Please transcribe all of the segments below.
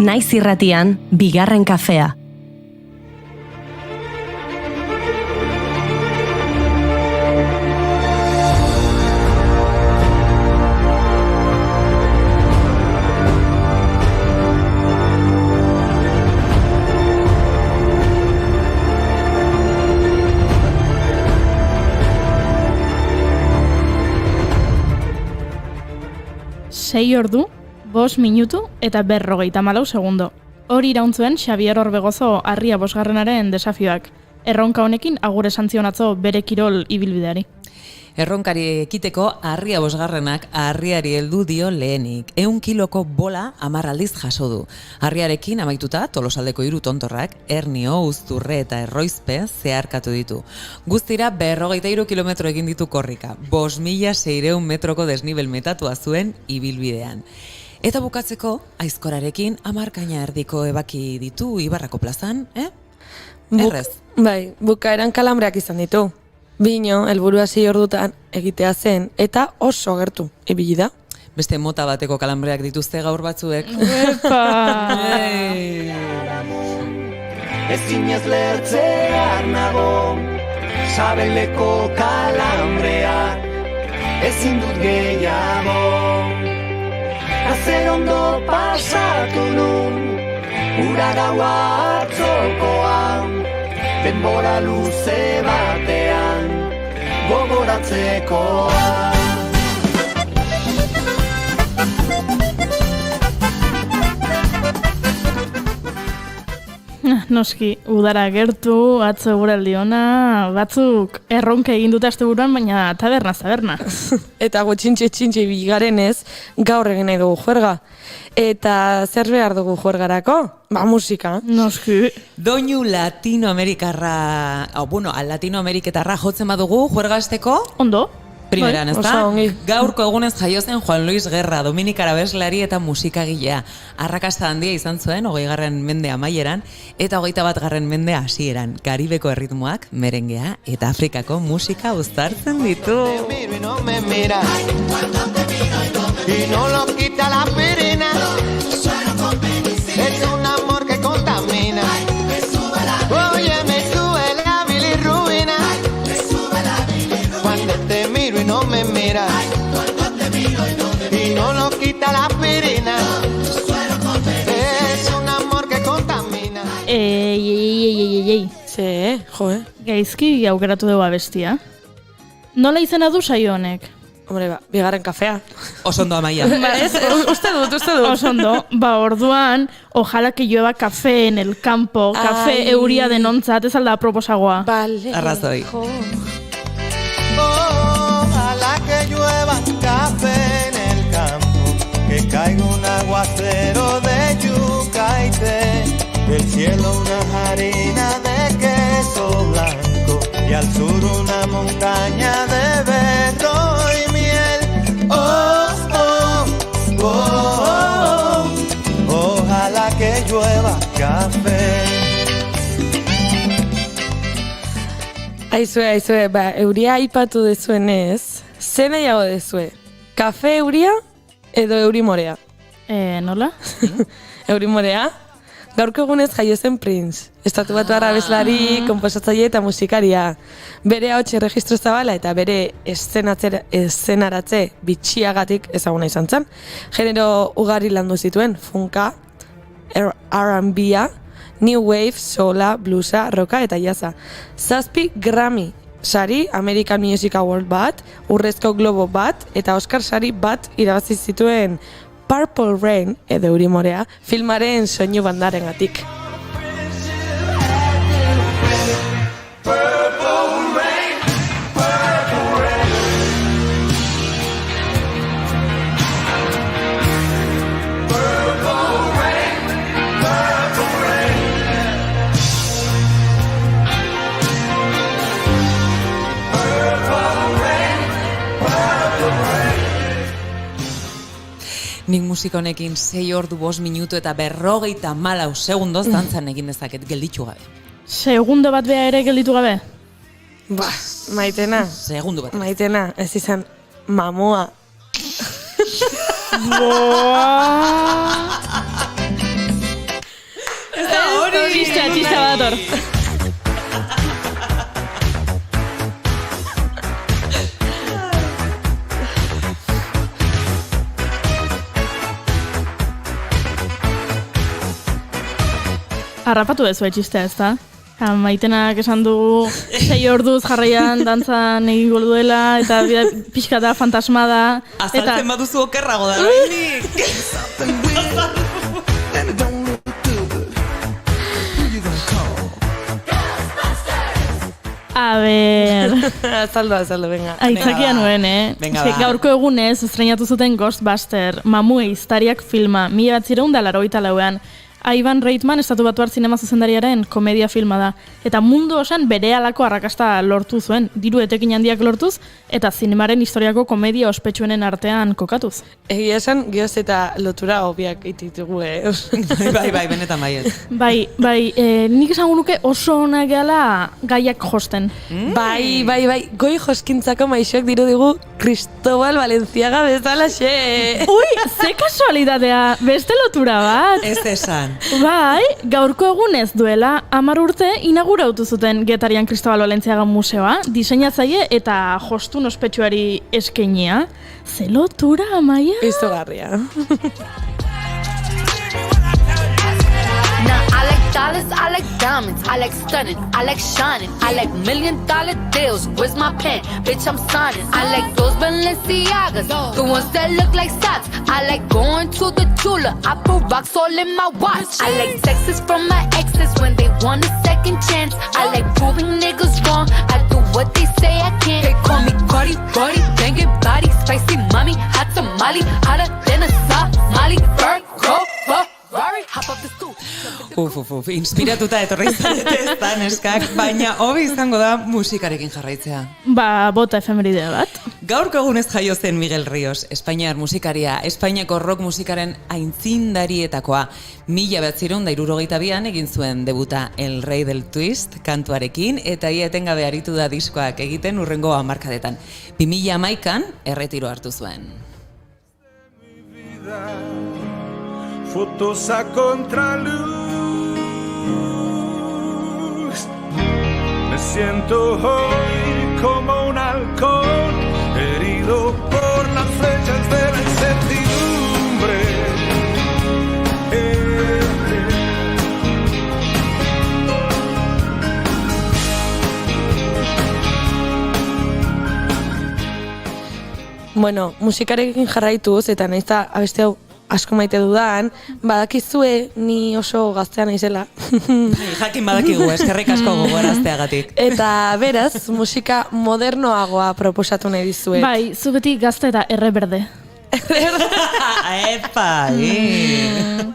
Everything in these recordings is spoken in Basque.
Naiz irratian, bigarren kafea. Sei ordu, 5 minutu eta 54 segundo. Hori irauntzuen Xabier Orbegozo Harria bosgarrenaren desafioak. Erronka honekin agur esan zion atzo bere kirol ibilbideari. Erronkari ekiteko Harria bosgarrenak harriari heldu dio lehenik. 100 kiloko bola 10 aldiz jaso du. Harriarekin amaituta Tolosaldeko 3 tontorrak Hernio, Uzturre eta Erroizpe zeharkatu ditu. Guztira 53 kilometro egin ditu korrika. 5.600 metroko desnibel metatua zuen ibilbidean. Eta bukatzeko aizkorarekin 10 kaina erdiko ebaki ditu Ibarrako plazan, Errez. Bai, bukaeran kalambreak izan ditu. Bino, helburua 6 ordutan egitea zen, eta oso gertu ibili da. Beste mota bateko kalambreak dituzte gaur batzuek. Epa! Ezinez lertzear nago, sabeleko kalambreak, ezin dut gehiago. Azer ondo pasatu nun, ura gaua atzokoan, denbora luze batean, gogoratzekoa. Noski, udara gertu, atzo eguraldi ona, batzuk erronka egin dute asteburuan, baina taberna. Eta txintxe bigarenez, gaur egin nahi dugu juerga. Eta zer behar dugu juergarako? Ba, musika. Noski. Doinu latinoamerikarra, latinoameriketarra jotzen badugu juergazteko? Ondo? Primeran, ez da? oso ongi. Gaurko egunez jaio zen Juan Luis Guerra, dominikar abeslari eta musikagilea. Arrakasta handia izan zuen, 20. mende amaieran, eta 21. mende hasieran. Karibeko erritmoak, merengea eta Afrikako musika uztartzen ditu. Te miro y no me miras, y no lo quita la pirina, es un amor que contamina. Oye, me sube la bilirrubina, cuando te miro y no me miras, y no lo quita la pirina, es un amor que contamina. Ei. Ze, jo, Gaizki aukeratu dugu abestia. Nola izena du saio honek? Hombre, ba, bigarren kafea. Osondo amaia. Ba, ez, uste dut. Osondo, orduan, ojalá que llueva café en el campo, café Ai. euria denontzat, ez alda proposagoa. Vale. Arrazoi. Jo. Ojalá que llueva café en el campo, que caiga un aguacero de yuca y té, del cielo una harina de queso blanco y al sur una montaña de berro y miel. Ojalá que llueva café. Aizue, ba, euria aipatu dezuenez, ze nahiago dezue? Kafe euria edo eurimorea? Nola? Eurimorea? Gaurko egunez jaio zen Prince, estatu batu abeslari, konposatzaile eta musikaria. Bere ahots erregistro zabala eta bere eszenaratze bitxiagatik ezaguna izan zen. Genero ugari landu zituen, funka, R&B-a, New Wave, soula, bluesa, rocka eta jazza. 7 Grammy sari, American Music Award bat, Urrezko Globo bat eta Oscar sari bat irabazi zituen Purple Rain edo eurimorea filmaren soinu bandarengatik. Nik musika honekin 6 ordu 5 minutu eta 54 segundoz dantzan egin dezaket gelditu gabe. Segundo bat bea ere gelditu gabe? Ba, Maitena. Segundu bat. Maitena, ez izan mamua. Txista bat hor. Harrapatu ez txistea, ez da? Maitenak esan du 6 orduz jarraian dantzan egingo duela, eta pixka da fantasmada. Azaltzen baduzu okerrago da, bainik. A ber... Azaldu, venga. Aitzakia nuen, Venga, ba. Gaurko egunez estreinatu zuten Ghostbuster, Mamu ehiztariak filma, 1984an. Ivan Reitman estatu batuar zinema zuzendariaren komedia filma da. Eta mundu osan berehalako arrakasta lortu zuen, diru etekin handiak lortuz, eta zinemaren historiako komedia ospetsuenen artean kokatuz. Egia esan, geoz eta lotura hobiak ititugu, Bai, benetan baiet. Bai, nik esango nuke oso onak gehala gaiak josten. Bai, goi joskintzako maixoak diru digu Cristobal Valenciaga bezalaxe. Ui, ze kasualitatea, beste lotura bat. Ez esan. Bai, gaurko egunez duela 10 urte inauguratu zuten Getarian Cristobal Valenciaga museoa, diseinatzaile eta jostun ospetsuari eskainia. Ze lotura, Amaia? Izugarria. Now I like dollars, I like diamonds, I like stunning, I like shining, I like $1 million deals. Where's my pen? Bitch, I'm signing. I like those Balenciagas, the ones that look like socks. I like going to the Tula, I put rocks all in my watch. I like texts from my exes when they want a second chance. I like proving niggas wrong, I do what they say I can't. They call me Cardi, banging body, spicy mommy, hot tamale, hotter than a Somali. Virgo, Ferrari, hop up the stoop. Inspiratuta etorri zarete ez da, neskak, baina hobi izango da musikarekin jarraitzea. Ba, bota efemeridea bat. Gaurko egunez jaio zen Miguel Ríos, Espainiar musikaria, Espainiako rock musikaren aintzindarietakoa. 1972an egin zuen debuta El Rey del Twist kantuarekin, eta ia etengabe aritu da diskoak egiten hurrengo hamarkadetan. 2011an erretiro hartu zuen. Fotos a contraluz, me siento hoy como un halcón, herido por las flechas de la incertidumbre. Bueno, musikarekin jarraituz, eta nahiz da abeste hau asko maite dudan, badakizue ni oso gaztea naizela. Jakin badakigu, eskerrik asko gogorazteagatik. Eta beraz, musika modernoagoa proposatu nahi dizuet. Bai, zu beti gazte eta erreberde. Epa,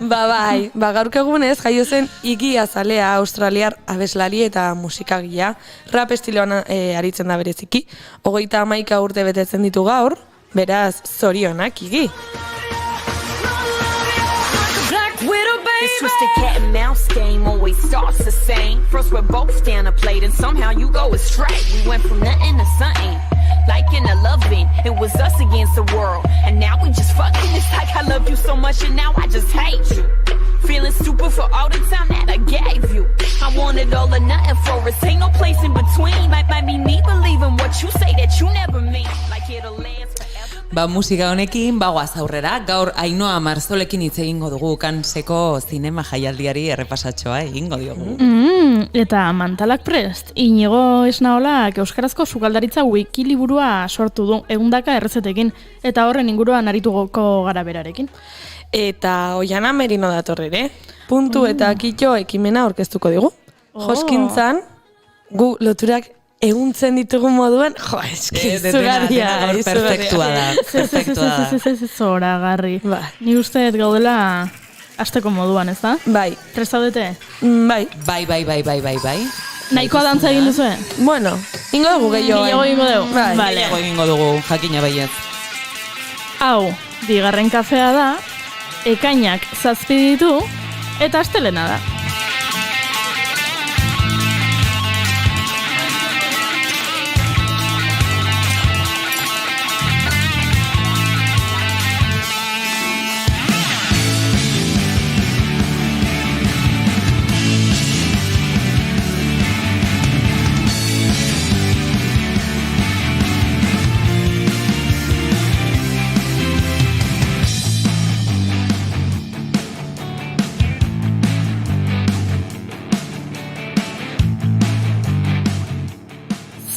Bai, gaurko egunez jaio zen Iggy Azalea, australiar abeslari eta musikagilea. Rap estiloan aritzen da bereziki. 31 urte betetzen ditu gaur, beraz, zorionak, Iggy. This twisted cat and mouse game always starts the same. First we're both down a plate and somehow you go astray. We went from nothing to something, like in a loving. It was us against the world, and now we just fucking. It's like I love you so much and now I just hate you. Feeling stupid for all the time that I gave you. I wanted all or nothing for us, ain't no place in between. Might be me believing what you say that you never mean. Like it'll last forever. Musika honekin, bagoaz aurrera, gaur Ainhoa Marzolekin hitz egingo dugu Kanseko zinema jaialdiari errepasatxoa egingo diogu. Eta mantalak prest, Inigo Esnaolak euskarazko sukaldaritza wikiliburua sortu du, 100 errezetekin, eta horren inguruan arituko gara berarekin. Eta Oiana Merino datorrere, puntu eta kitxo ekimena aurkeztuko digu. Joskintzan, gu loturak eguntzen ditugun moduen, eski, zugarria. Perfektua da. Zoragarri. Ni usteet gaudela hasteko moduan, ez da? Bai. Prest zaudete? Bai. Bai. Nahikoa dantza egin duzu? Bueno, ingo dugu gehiago. Ingo dugu. Gehiago egingo dugu, jakina baiet. Hau, bigarren kafea da, ekainak 7 ditu, eta astelena da.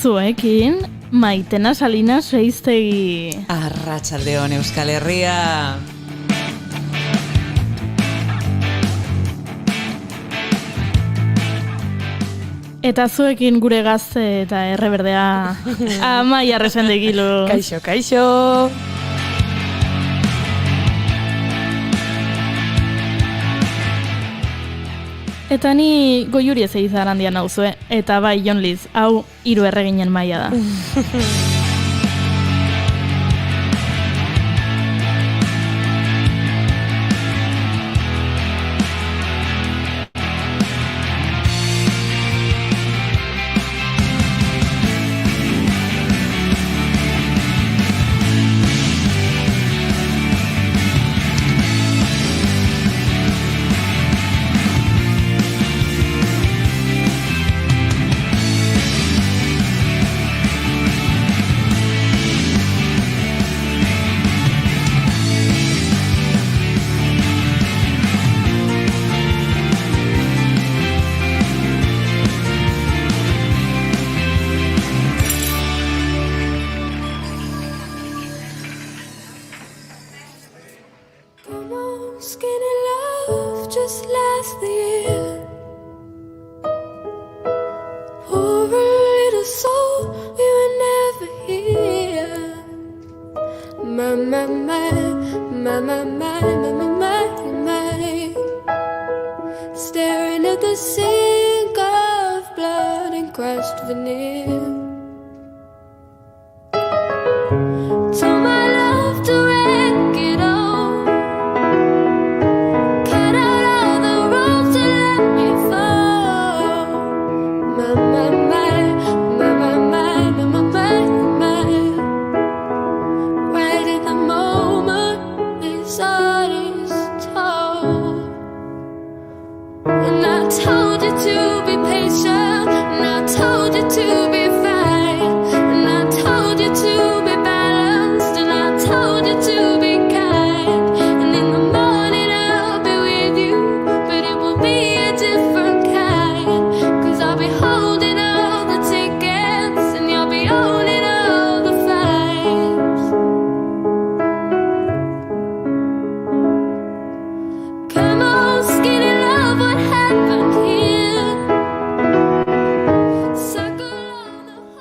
zuekin, Maitena Salinas Reiztegi. Arratsaldeon Euskal Herria. Eta zuekin gure gazte eta erreberdea Amaia Resendegilu. Kaixo, kaixo! Eta ni Goiuri ez egizar handian nauzue. Eta bai, Jon Liz, hau 3 erreginen maila da.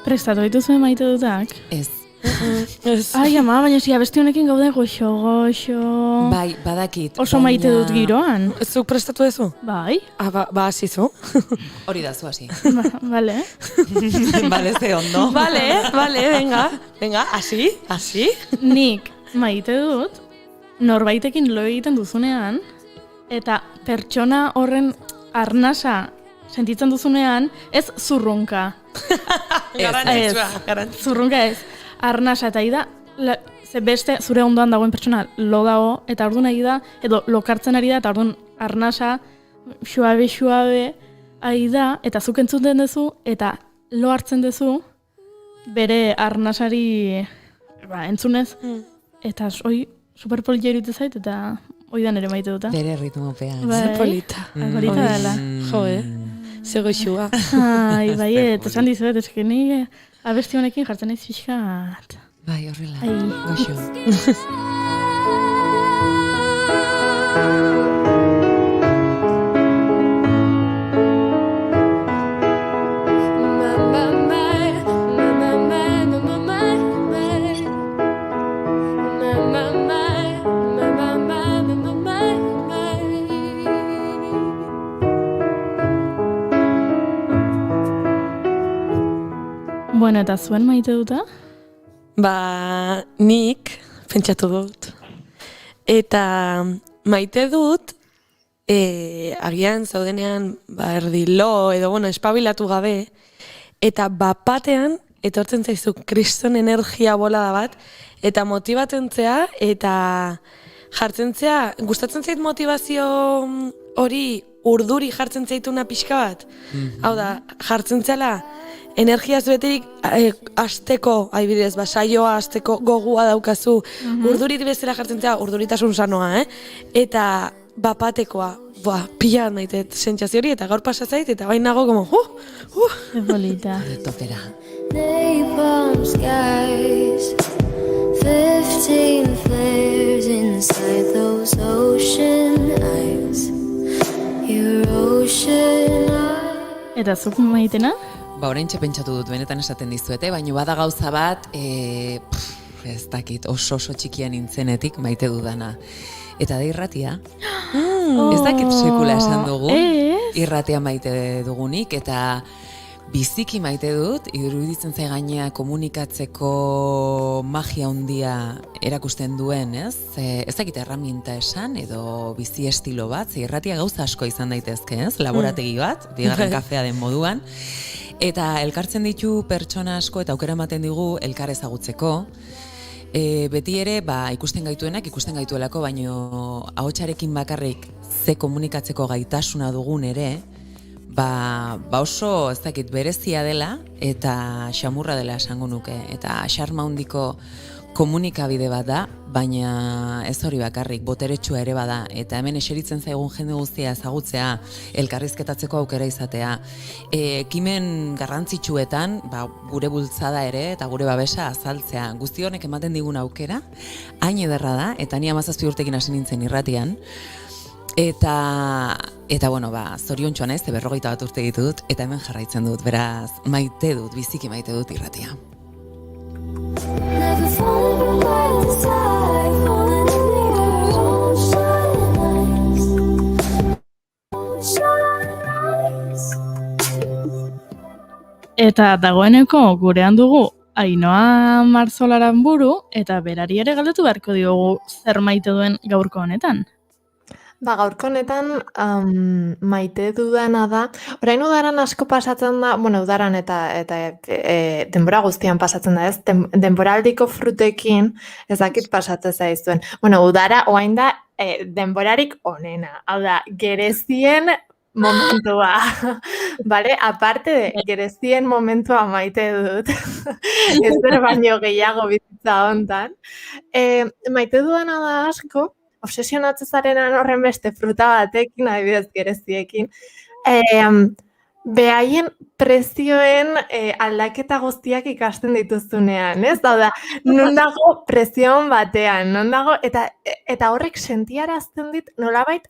Prestatu dituzue maite dutak? Ez. Ai, ama, baina si abesti honekin gaude goxo. Bai, badakit. Oso maite dut giroan. Zuk prestatu ezu? Bai. Ba, hasi zu. Hori da, zu hasi. Bale. Bale, ze ondo. Bale, venga, hasi. Nik maite dut, norbaitekin lo egiten duzunean, eta pertsona horren arnasa sentitzen duzunean, ez zurrunka. Zurrunka ez. Arnasa eta ida, ze beste zure ondoan dagoen pertsona lo dago, eta orduan ari da, edo lokartzen ari da, eta orduan arnasa suabe ari da, eta zuk entzuten duzu, eta lo hartzen duzu, bere arnasari entzunez, eta hoi superpolitia irudite zait, eta hoi da nere maite duta. Bere ritmopean. Polita. Polita dela. Jo, zego xua. Ai, baiet, esan dizuet, eskeni abesti honekin jartzen naiz pixkat. Bai, horrela, goxo. Bueno, eta zuen maite duta? Ba, nik pentsatu dut. Eta maite dut, agian zaudenean erdi lo edo espabilatu gabe, eta bapatean etortzen zaizu kriston energia bolada bat, eta motibatzen zea, eta jartzen zea, gustatzen zait motivazio hori urduri jartzen zaituna pixka bat. Hau da, jartzen zeala, energiaz beterik asteko, adibidez, saioa asteko gogua daukazu, urdurit bezala jartzen zea, urduritasun sanoa, eta bapatekoa, pila maitet sentsazio hori, eta gaur pasa zait, eta bain nago, como, Bolita. Topera. Napalm skies, 15 flares inside those ocean eyes. Your ocean eyes. Eta zuk maitena? Ba, oraintxe pentsatu dut, benetan esaten dizuete, baina bada gauza bat, ez dakit, oso txikian nintzenetik maite dudana. Eta da irratia. Ez dakit sekula esan dugu, irratia maite dugunik, eta biziki maite dut, iruditzen zai gainea komunikatzeko magia handia erakusten duen, ez? Ez dakit erraminta esan, edo bizi estilo bat, irratia gauza asko izan daitezke, ez? Laborategi bat, bigarren kafea den moduan. Eta elkartzen ditu pertsona asko eta aukera ematen digu elkar ezagutzeko. Beti ere, ikusten gaituelako, baino ahotsarekin bakarrik ze komunikatzeko gaitasuna dugun ere, oso ez dakit berezia dela eta xamurra dela esango nuke. Eta xarma handiko komunikabide bat da, baina ez hori bakarrik, boteretsua ere bada, eta hemen eseritzen zaigun jende guztia ezagutzea, elkarrizketatzeko aukera izatea. Ekimen garrantzitsuetan, gure bultzada ere eta gure babesa azaltzea. Guzti honek ematen digun aukera, hain ederra da, eta ni 17 urtekin hasi nintzen irratian, eta bueno, zoriontsua naiz, 41 urte ditut, eta hemen jarraitzen dut, beraz, maite dut, biziki maite dut irratia. Never falling by the side, falling in the ocean eyes. Eta dagoeneko gurean dugu Ainhoa Marzolarán buru, eta berari ere galdetu beharko diogu zer maite duen gaurko honetan. Gaurko honetan maite dudana da, orain udaran asko pasatzen da, udaran eta denbora guztian pasatzen da, ez? Denboraldiko frutekin ez dakit pasatzen zaizuen. Udara orain da denborarik onena, hau da, gerezien momentua, bale? Aparte de gerezien momentua maite dut, ez zer baino gehiago bizitza hontan. Maite dudana da asko, obsesionatzen zarenan horren beste fruta batekin, adibidez gereziekin, behaien prezioen aldaketa guztiak ikasten dituzunean, ez? Da, non dago prezioen batean, non dago, eta horrek sentiarazten dit nolabait,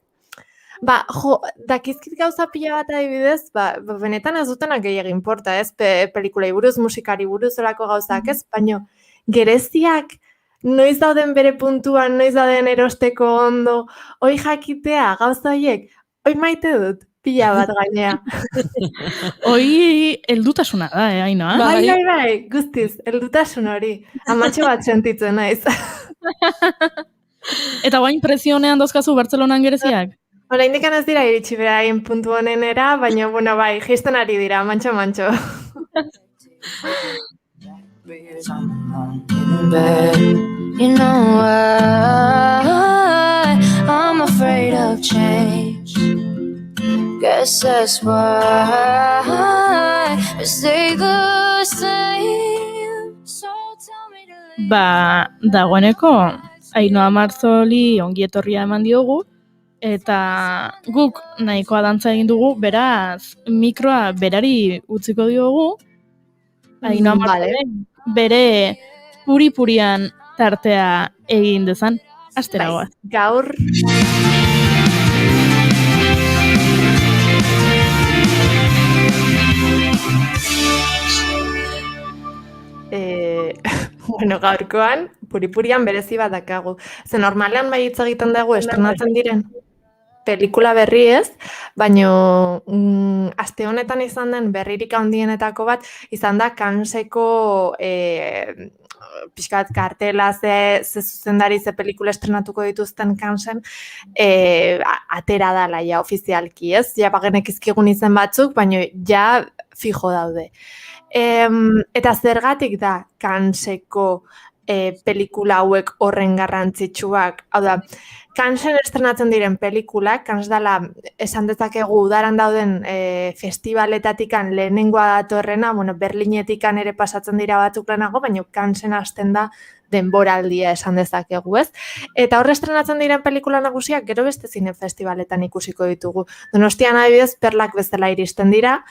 dakizkit gauza pila bat adibidez, benetan ez dutenak gehiagin porta, ez? Pelikulei buruz, musikari buruz, olako gauzak, ez? Baina gereziak noiz dauden bere puntuan, noiz dauden erosteko ondo, hoi jakitea, gauza horiek, hoi maite dut, pila bat gainea. Hoi heldutasuna da, Ainhoa? Bai, guztiz, heldutasun hori. Amatxo bat sentitzen naiz. Eta guain prezionean dozkazu Bartzelonan gereziak? Oraindik ez dira iritsi beraien puntu honenera, baina, bai, jisten ari dira, mantxo. You know I'm afraid of change. Guess that's why I stay the same. So tell me to dagoeneko Ainhoa Marzoli ongi etorria eman diogu, eta guk nahikoa dantza egin dugu, beraz mikroa berari utziko diogu, Ainhoa Marzoli bere puri-purian tartea egin dezan, asteragoa. Gaur gaurkoan puri-purian berezi bat dakagu. Ze normalean bai hitz egiten dugu estrenatzen diren pelikula berri ez, baina aste honetan izan den berririk handienetako bat izan da Canneseko pixkat kartela ze zuzendari ze pelikula estrenatuko dituzten Cannesen atera dala ja ofizialki ez, ja bagenek izkigun izen batzuk, baina ja fijo daude. Eta zergatik da Canneseko pelikula hauek horren garrantzitsuak, hau da, Cannesen estrenatzen diren pelikulak, Cannes dela esan dezakegu udaran dauden festivaletatikan lehenengoa datorrena, Berlinetikan ere pasatzen dira batzuk lehenago, baina Cannesen hasten da denboraldia esan dezakegu, ez? Eta horre estrenatzen diren pelikula nagusiak gero beste zine festivaletan ikusiko ditugu. Donostian adibidez Perlak bezala iristen dira,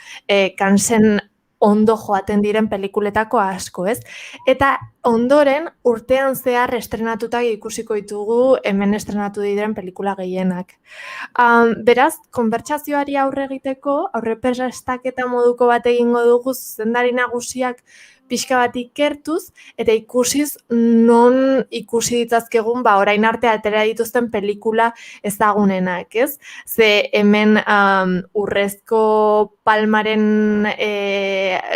Cannesen ondo joaten diren pelikuletako asko, ez? Eta ondoren urtean zehar estrenatuta ikusiko ditugu hemen estrenatu diren pelikula gehienak. Beraz, konbertsazioari aurre egiteko, aurreprestaketa moduko bat egingo dugu zuzendari nagusiak pixka bat ikertuz, eta ikusiz non ikusi ditzazkegun orain arte atera dituzten pelikula ezagunenak, ez? Ze hemen Urrezko Palmaren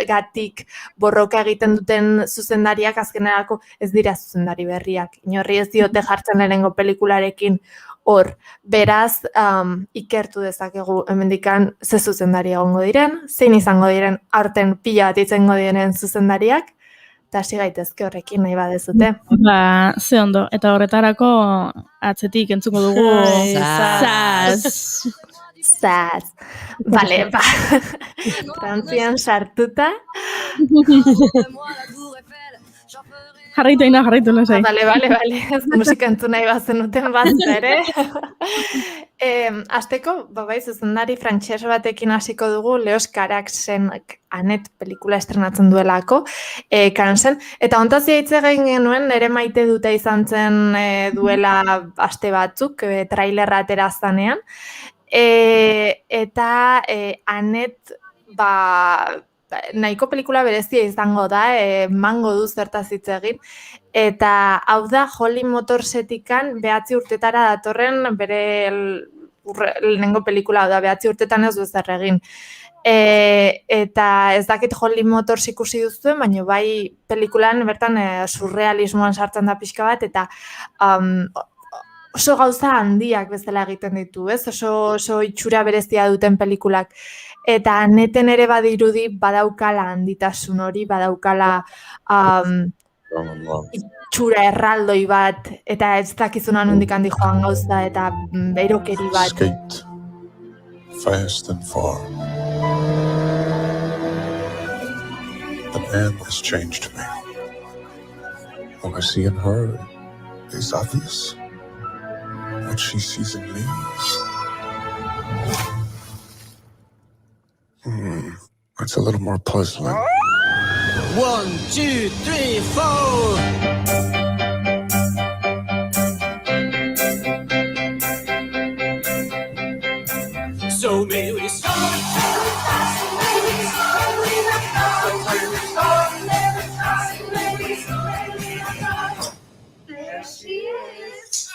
gatik borroka egiten duten zuzendariak azkenerako ez dira zuzendari berriak. Inorri ez diote jartzen lehenengo pelikularekin hor. Beraz, ikertu dezakegu hemendikan ze zuzendari egongo diren, zein izango diren aurten pila bat izango diren zuzendariak, eta hasi gaitezke horrekin nahi badezute. Ze ondo, eta horretarako atzetik entzuko dugu Zaz. Vale, Frantzian sartuta. Jarraitu lasai. Vale. Ez musika entzu nahi bazenuten bat ere. Azteko, zuzendari frantses batekin hasiko dugu, Leos Caraxen Annette pelikula estrenatzen duelako, Cansen. Eta hontazia hitz egin genuen, nire maite dute izan zen duela aste batzuk, trailerra atera zanean. Eta Annette, nahiko pelikula berezia izango da, mango du zertaz hitz egin, eta hau da Holly Motorsetikan 9 urtetara datorren bere lehenengo pelikula, hau da 9 urtetan ez du ezer egin. Eta ez dakit Holly Motors ikusi duzuen, baina bai pelikulan bertan surrealismoan sartzen da pixka bat, eta oso gauza handiak bezala egiten ditu, ez? Oso itxura berezia duten pelikulak. Eta neten ere badirudi badaukala handitasun hori, badaukala itxura erraldoi bat, eta ez dakizuna nondik handi joan gauza, eta berokeri bat. Skate, fast and far. The man has changed me. What I see in her is obvious. What she sees in me. It's a little more puzzling. 1, 2, 3, 4. So may we start. There she is.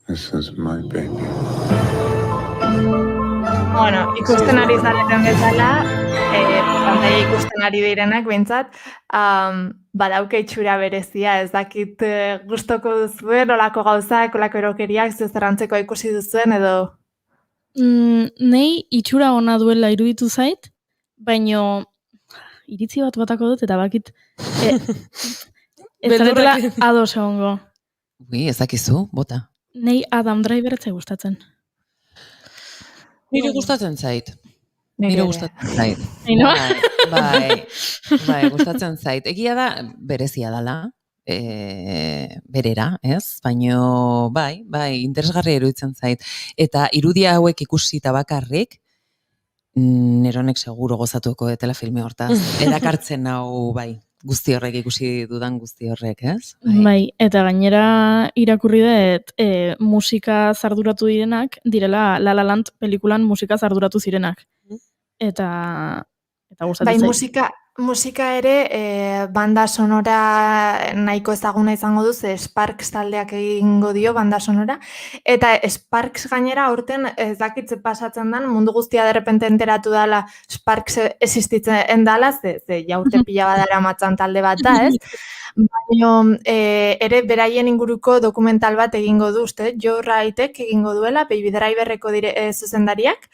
This is my baby. Bueno, ikusten ari zareten bezala, pantaila ikusten ari direnak behintzat, badauke itxura berezia, ez dakit gustoko duzuen, olako gauzak, olako erokeriak, zerrantzeko ikusi duzuen, edo? Nei itxura ona duela iruditu zait, baino iritzi bat batako dut, eta bakit ez zaretela ados egongo. Ez dakizu, bota. Nei Adam Driver etzai gustatzen. Nire gustatzen zait. Nire gustatzen zait. Bai, gustatzen zait. Egia da, berezia dala, berera, ez? Baino, bai, interesgarria iruditzen zait. Eta irudia hauek ikusita bakarrik, neronek seguro gozatuko detela filme hortaz. Erakartzen hau, bai, guzti horrek ikusi dudan guzti horrek, ez? Bai, eta gainera irakurri dut musika zarduratu direnak, direla La La Land pelikulan musika zarduratu zirenak. Eta gustatzen zait. Bai, musika ere banda sonora nahiko ezaguna izango du, Sparks taldeak egingo dio banda sonora, eta Sparks gainera aurten ez dakitze pasatzen den, mundu guztia derrepente enteratu dela Sparks existitzen dela, ze jaurte pila badara matzan talde bat da, ez? Baina ere beraien inguruko dokumental bat egingo du, uste, Joe Wrightek egingo duela, Baby Driverreko zuzendariak,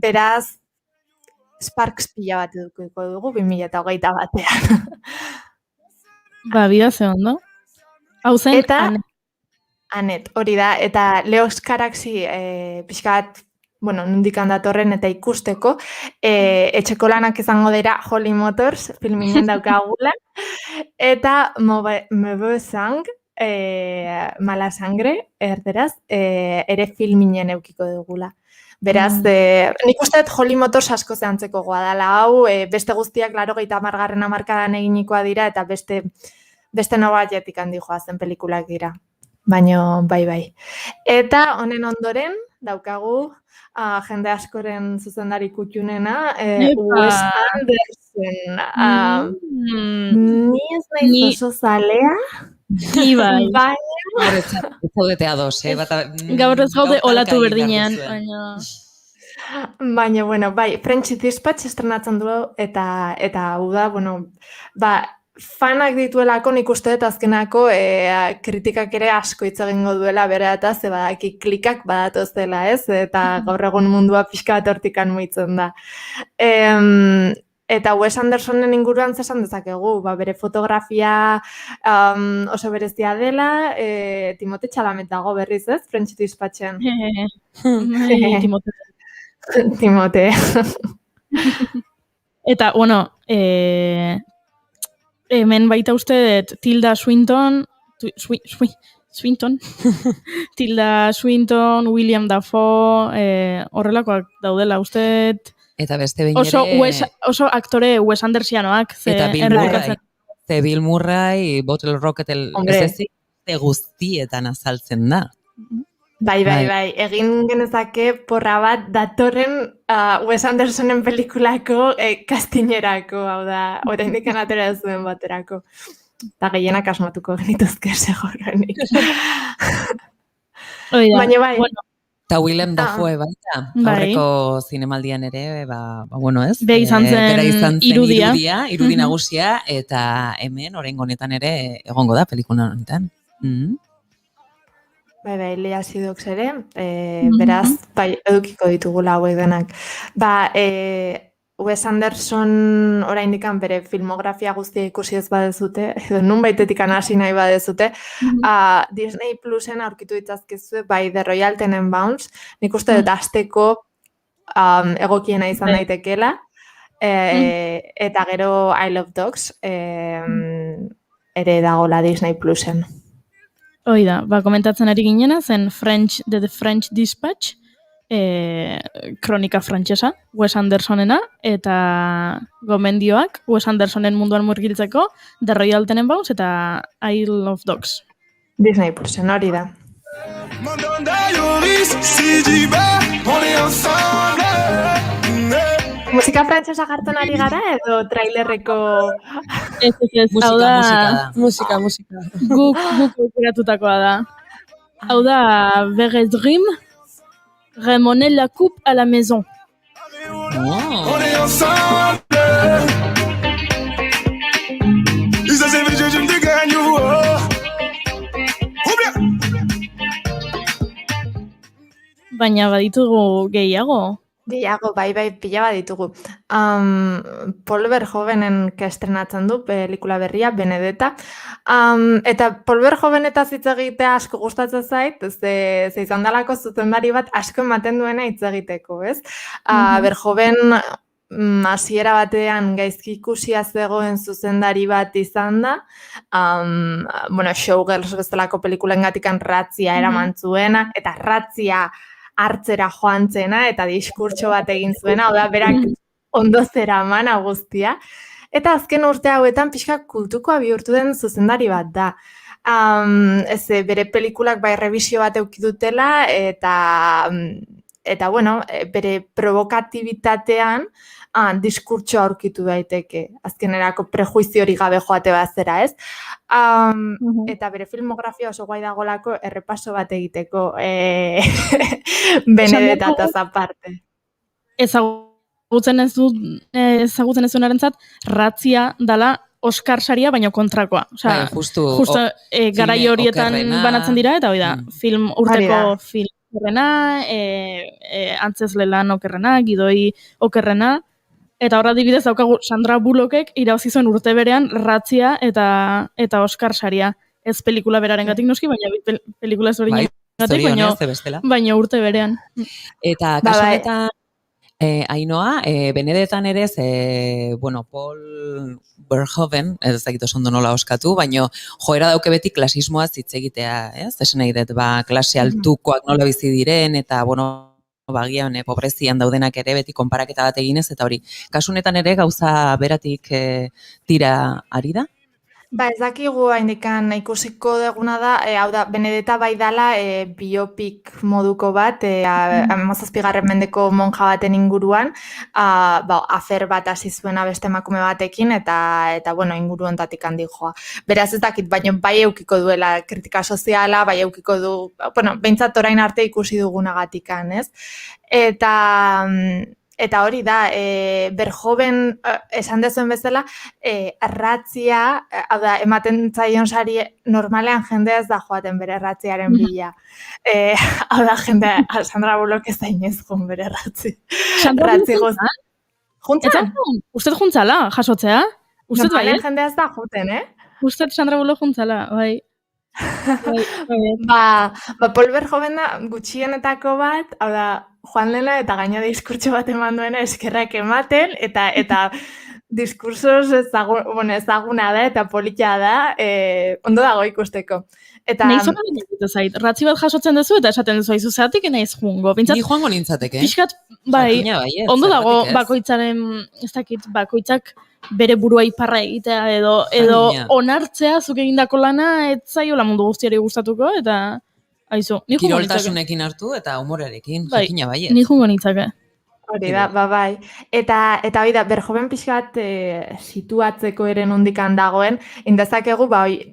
beraz, Sparks pila bat edukiko dugu 2021 batean. Bida ze ondo. Hau zen, eta Annette, hori da, eta Leos Caraxi pixka bat, nondik datorren eta ikusteko, etxeko lanak izango dira Holly Motors, filminen daukagula, eta Mauvais Sang, mala sangre, erderaz, ere filminen eukiko dugula. Beraz, nik uste dut Holly Motors asko zehantzeko goa dela hau, beste guztiak 80. hamarkadan eginikoa dira, eta beste nobatetik handi joazen pelikulak dira. Baina, bai. Eta honen ondoren, daukagu, jende askoren zuzendari kutxunena, Wes Anderson. Ni ez naiz oso zalea, baina... Ez zaudete ados, Gaur ez gaude olatu berdinean, baina... Baina, bueno, bai, French Dispatch estrenatzen du eta hau da, bueno, fanak dituelako nik uste dut azkenako kritikak ere asko hitz egingo duela bera eta ze badaki klikak badatoz dela, ez? Eta gaur egun mundua pixka bat hortikan muitzen da. Eta Wes Andersonen inguruan zesan dezakegu, bere fotografia oso berezia dela, Timote Chalamet dago berriz, ez? French Dispatchen. Timote. Eta, bueno, hemen baita uste Tilda Swinton, Tilda Swinton, William Dafoe, horrelakoak daudela uste. Eta beste behin ere... Oso aktore Wes Andersianoak. Eta Bill Murray, Bottle Rocket, ez guztietan azaltzen da. Bai, egin genezake porra bat datorren Wes Andersonen pelikulako kastinerako, hau da, oraindik atera zuen baterako. Eta gehienak asmatuko genituzke seguruenik. Baina bai. Eta Willem Dafoe baita, aurreko zinemaldian ere, bueno ez? Izan zen irudi nagusia, eta hemen, oraingo honetan ere, egongo da pelikula honetan. Bai, Lea Seydoux ere, beraz, edukiko ditugula hauek denak. Wes Anderson oraindikan bere filmografia guztia ikusi ez badezute, edo nun baitetik hasi nahi badezute, Disney Plusen aurkitu ditzazkezue, bai The Royal Tenenbaums, nik uste dut asteko egokiena izan daitekeela, eta gero I Love Dogs ere dagoela Disney Plusen. Hoi da, komentatzen ari ginena, zen The French Dispatch, kronika frantsesa, Wes Andersonena, eta gomendioak Wes Andersonen munduan murgiltzeko, The Royal Tenenbaums eta I Love Dogs. Disney Plusen hori da. Musika frantsesa jartzen ari gara edo trailerreko... Ez, hau da... Musika. Guk aukeratutakoa da. Hau da, Verre Dream, remonner la coupe à la maison. On est ensemble. Et ça c'est vrai, je me dégagne. Baina baditugu gehiago. Gehiago, bai, pila bat ditugu. Paul Verhoevenen estrenatzen du pelikula berria, Benedetta. Eta Paul Verhoeven eta hitz egitea asko gustatzen zait, ze izan dalako zuzendari bat asko ematen duena hitz egiteko, ez? Verhoeven hasiera batean gaizki ikusia zegoen zuzendari bat izan da, Showgirls bezalako pelikulengatikan ratzia eraman zuena, eta ratzia hartzera joan zena eta diskurtso bat egin zuena, oda berak ondo zeraman guztia. Eta azken urte hauetan pixka kultukoa bihurtu den zuzendari bat da. Bere pelikulak bai revisio bat eduki dutela eta bueno, bere provokatibitatean diskurtsoa aurkitu daiteke. Azkenerako prejuizio hori gabe joate bat zera, ez? Eta bere filmografia oso guai dagolako errepaso bat egiteko Benedetta eta aparte. Ezagutzen ez duenarentzat, ratzia dala Oscar saria, baina kontrakoa. Justo garai horietan banatzen dira, eta hoi da, urteko film okerrena, Antzezle lan okerrena, Gidoi okerrena, eta horra adibidez daukagu Sandra Bullockek irabazi zuen urte berean ratzia eta Oscar saria. Ez pelikula beraren gatik noski, baina pelikula ez horien gatik, baina urte berean. Eta kasunetan, Ainoa, Benedettan ere, Paul Verhoeven, ez dakit oso ondo nola oskatu, baina joera dauke beti klasismoaz hitz egitea, ez? Esan nahi dut, klase altukoak nola bizi diren, eta, Bagian pobrezian daudenak ere beti konparaketa bat eginez, eta hori, kasunetan ere gauza beratik tira ari da? Ba, ez dakigu haindikan ikusiko duguna da, hau da, Benedetta bai dala biopik moduko bat, 17. mendeko monja baten inguruan, afer bat hasi zuena beste emakume batekin, eta bueno, inguru hontatik handi joa. Beraz ez dakit, baina bai eukiko duela kritika soziala, bai eukiko du, bueno, behintzat orain arte ikusi dugunagatikan, ez? Eta hori da, Verhoeven esan dezuen bezala, erratzia, hau da, ematen zaion sari normalean jendea ez da joaten bere erratziaren bila. Hau da, jendea, Sandra Bullock ez da inez joan bere erratzi. Sandra Bullock juntzan? Usted juntzala, jasotzea? Normalean jendea ez da joaten, Usted Sandra Bullock juntzala, bai. Paul Verhoeven da gutxienetako bat, hau da, joan dela eta gaina diskurtso bat eman duena eskerrak ematen, eta diskursos ezaguna da eta politia da, ondo dago ikusteko. Nahi zona ditu zait, ratzi bat jasotzen duzu eta esaten duzu aizu zeatik naiz joango. Ni joango nintzateke. Piskat, bai, ondo dago bakoitzaren, ez dakit, bakoitzak bere burua iparra egitea edo onartzea zuk egindako lana ez zaiola mundu guztiari gustatuko eta aizu, ni jungo nintzake. Kiroltasunekin hartu eta humorearekin, jakina baiet. Ni jungo nintzake. Hori da, bai. Eta hori da, Verhoeven pixkat situatzeko ere nondikan dagoen, indezakegu,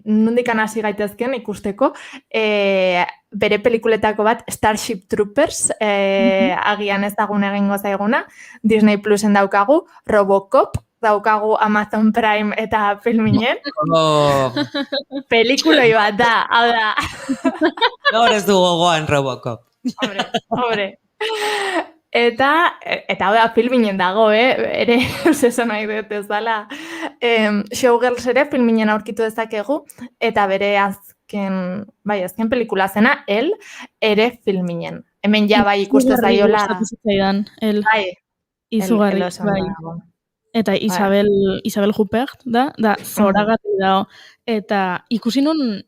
nondikan hasi gaitezken ikusteko, bere pelikuletako bat, Starship Troopers, agian ez dagun egingo zaiguna, Disney Plusen daukagu, Robocop, daukagu Amazon Prime eta Filminen. Pelikuloi bat da, hau da. Gaur ez du gogoan Robocop. Hombre. Eta hau da, Filminen dago, ere, zeso nahi dut ez dala. Showgirls ere Filminen aurkitu dezakegu, eta bere azken pelikula zena, ere Filminen. Hemen ja bai ikuste zaiola. Bai, izugarri, bai. Eta Isabel Huppert da zoragarri dago. Eta ikusi nun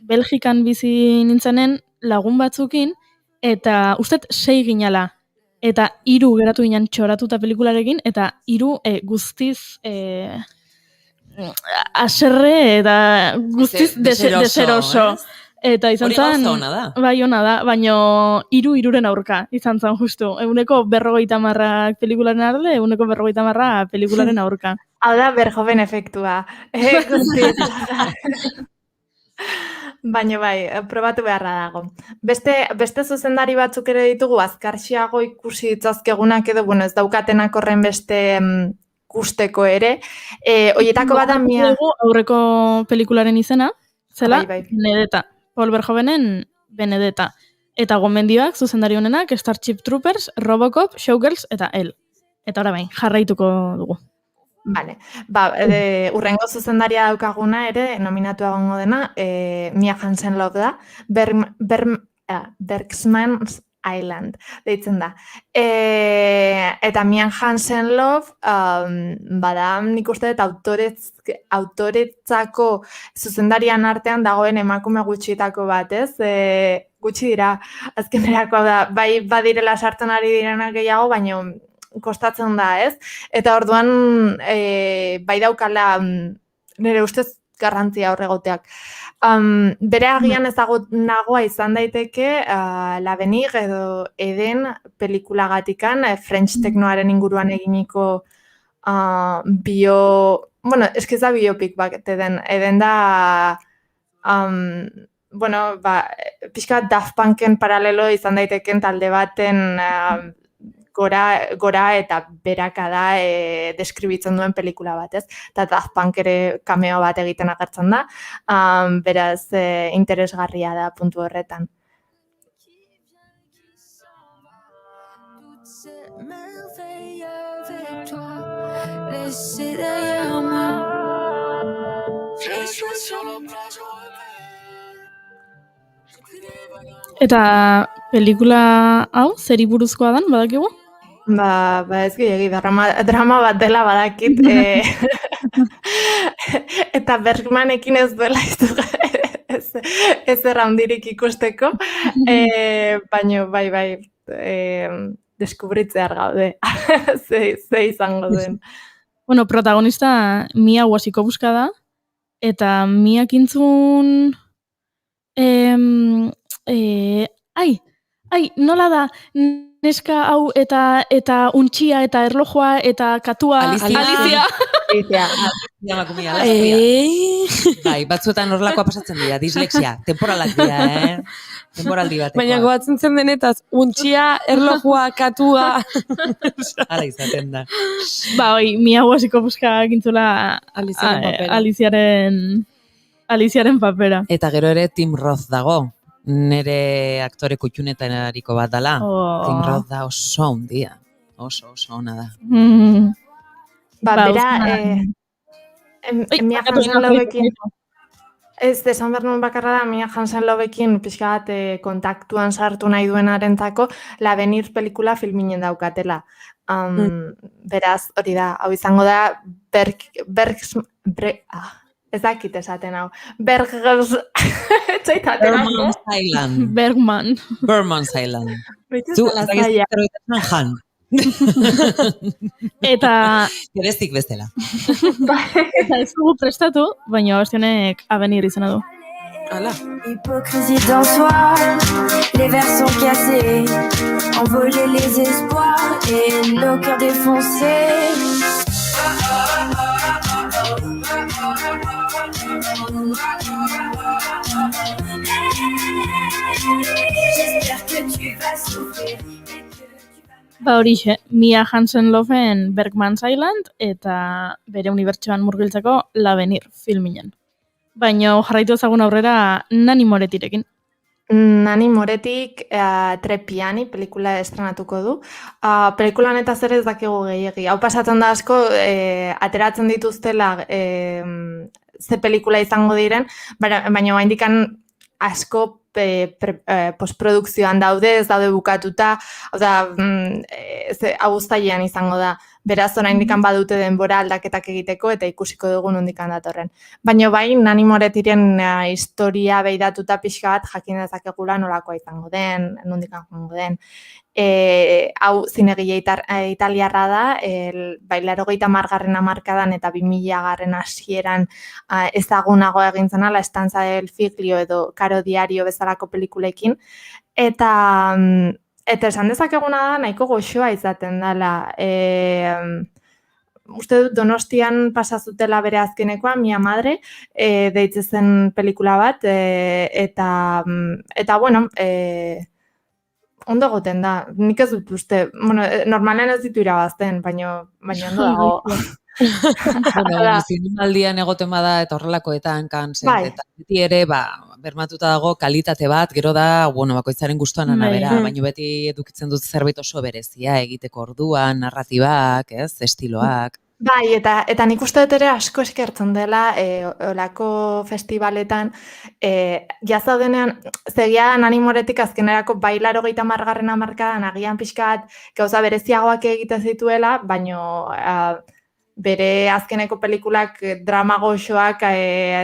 Belgikan bizi nintzenen lagun batzukin, eta ustet 6 ginala. Eta 3 geratu ginen txoratuta pelikularekin, eta 3 guztiz aserre eta guztiz deseroso. Eta izan zen, bai ona da, baina 3-3 aurka izan zen justu. 150 pelikularen arle, 150 pelikularen aurka. Hau da Verhoeven efektua. Baina bai, probatu beharra dago. Beste zuzendari batzuk ere ditugu, azkarxiago ikusi ditzazkegunak edo, ez daukatenak horren beste kusteko ere. Oietako bat da mia... Aurreko pelikularen izena, zela, Benedetta. Paul Verhoevenen Benedetta. Eta gomendioak, zuzendari honenak, Starship Troopers, Robocop, Showgirls eta Elle. Eta ora bain, jarraituko dugu. Vale. Urrengo zuzendaria daukaguna ere, nominatu egongo dena, Mia Hansen-Løve da, Bergman's Island, deitzen da. Eta Mia Hansen-Løve, bada nik uste dut autoretzako zuzendarian artean dagoen emakume gutxietako bat, ez? Gutxi dira, azkenerako da, bai badirela sartzen ari direnak gehiago, baina kostatzen da, ez? Eta orduan, bai daukala, nire ustez garrantzia horregoteak. Bere agian ezagunagoa izan daiteke L'Avenir edo Eden pelikulagatikan, French teknoaren inguruan eginiko eskeza biopik bat, Eden da, pixka Daft Punken paralelo izan daiteken talde baten gora eta beraka da deskribitzen duen pelikula bat, ez? Eta Daft Punk ere cameo bat egiten agertzen da, beraz interesgarria da puntu horretan. Eta pelikula hau, zeri buruzkoa dan, badakigu? Ez gehiagi, drama bat dela badakit. Eta Bergmanekin ez duela ez erraundirik ikusteko. Baina, bai, deskubritzear gaude, ze izango den. Bueno, protagonista Mia Wasikowska da, eta Miak intzun... nola da, neska hau eta untxia eta erlojoa eta katua... Alicia. Emakumea, Bai, batzuetan horrelakoa pasatzen dira, dislexia, temporalak dira, temporaldi batekoa. Baina goatzen zen denetaz, untxia, erlojua, katua... Hala izaten da. Ba, Mia Wasikowska gintzula Aliziaren papera. Eta gero ere Tim Roth dago, nere aktore kutxunetariko bat dala. Tim Roth da oso handia, oso ona da. Bera, Mia Hansen-Lovekin, ez desan behar nuen bakarra da, Mia Hansen-Lovekin pixka bat kontaktuan sartu nahi duenarentzako L'Avenir pelikula filminen daukatela. Beraz, hori da, hau izango da, ez dakit esaten hau, Bergman Island. Zu, Han. Eta... Gerezik bestela. Eta ez dugu prestatu, baina bastionek Avenir izena du. Hala. Hypocrisie dans soi, les vers sont cassés, envoler les espoirs et nos cœurs défoncés. J'espère que tu vas souffrir. Ba horixe, Mia Hansen-Loven Bergman's Island eta bere unibertsoan murgiltzeko L'Avenir filminen. Baina jarraitu ezagun aurrera Nani Moretirekin. Nani Moretik Trepiani pelikula estrenatuko du. Pelikula honetaz ere ez dakigu gehiegi. Hau pasatzen da asko, ateratzen dituztela ze pelikula izango diren, baina oraindikan asko postprodukzioan daude, ez daude bukatuta, hau da, abuztailean izango da. Beraz, oraindikan badute denbora aldaketak egiteko eta ikusiko dugu nondikan datorren. Baina bai, Nani Moretiren historia beidatuta pixka bat jakin dezakegula nolakoa izango den, nondikan joango den. Hau zinegile italiarra da, bai 80. hamarkadan eta 2000. Hasieran ezagunago egin zena, La Stanza del Figlio edo Caro Diario bezalako pelikulekin. Eta esan dezakeguna da, nahiko goxoa izaten dela. Uste dut Donostian pasazutela bere azkenekoa, Mia Madre, deitze zen pelikula bat, eta bueno, ondo goten da. Nik ez dut uste, bueno, normalen ez ditu irabazten, baina ondo dago. Zinemaldian egoten bada eta horrelakoetan kansen, eta beti ere, bermatuta dago kalitate bat, gero da, bakoitzaren gustuan arabera, baina beti edukitzen dut zerbait oso berezia, egiteko orduan, narratibak, estiloak. Bai, eta nik uste dut ere asko eskertzen dela olako festivaletan, jazaudenean, zegia Nani Moretik azkenerako bai 80. hamarkadan agian pixkat gauza bereziagoak egiten zituela, baino bere azkeneko pelikulak drama goxoak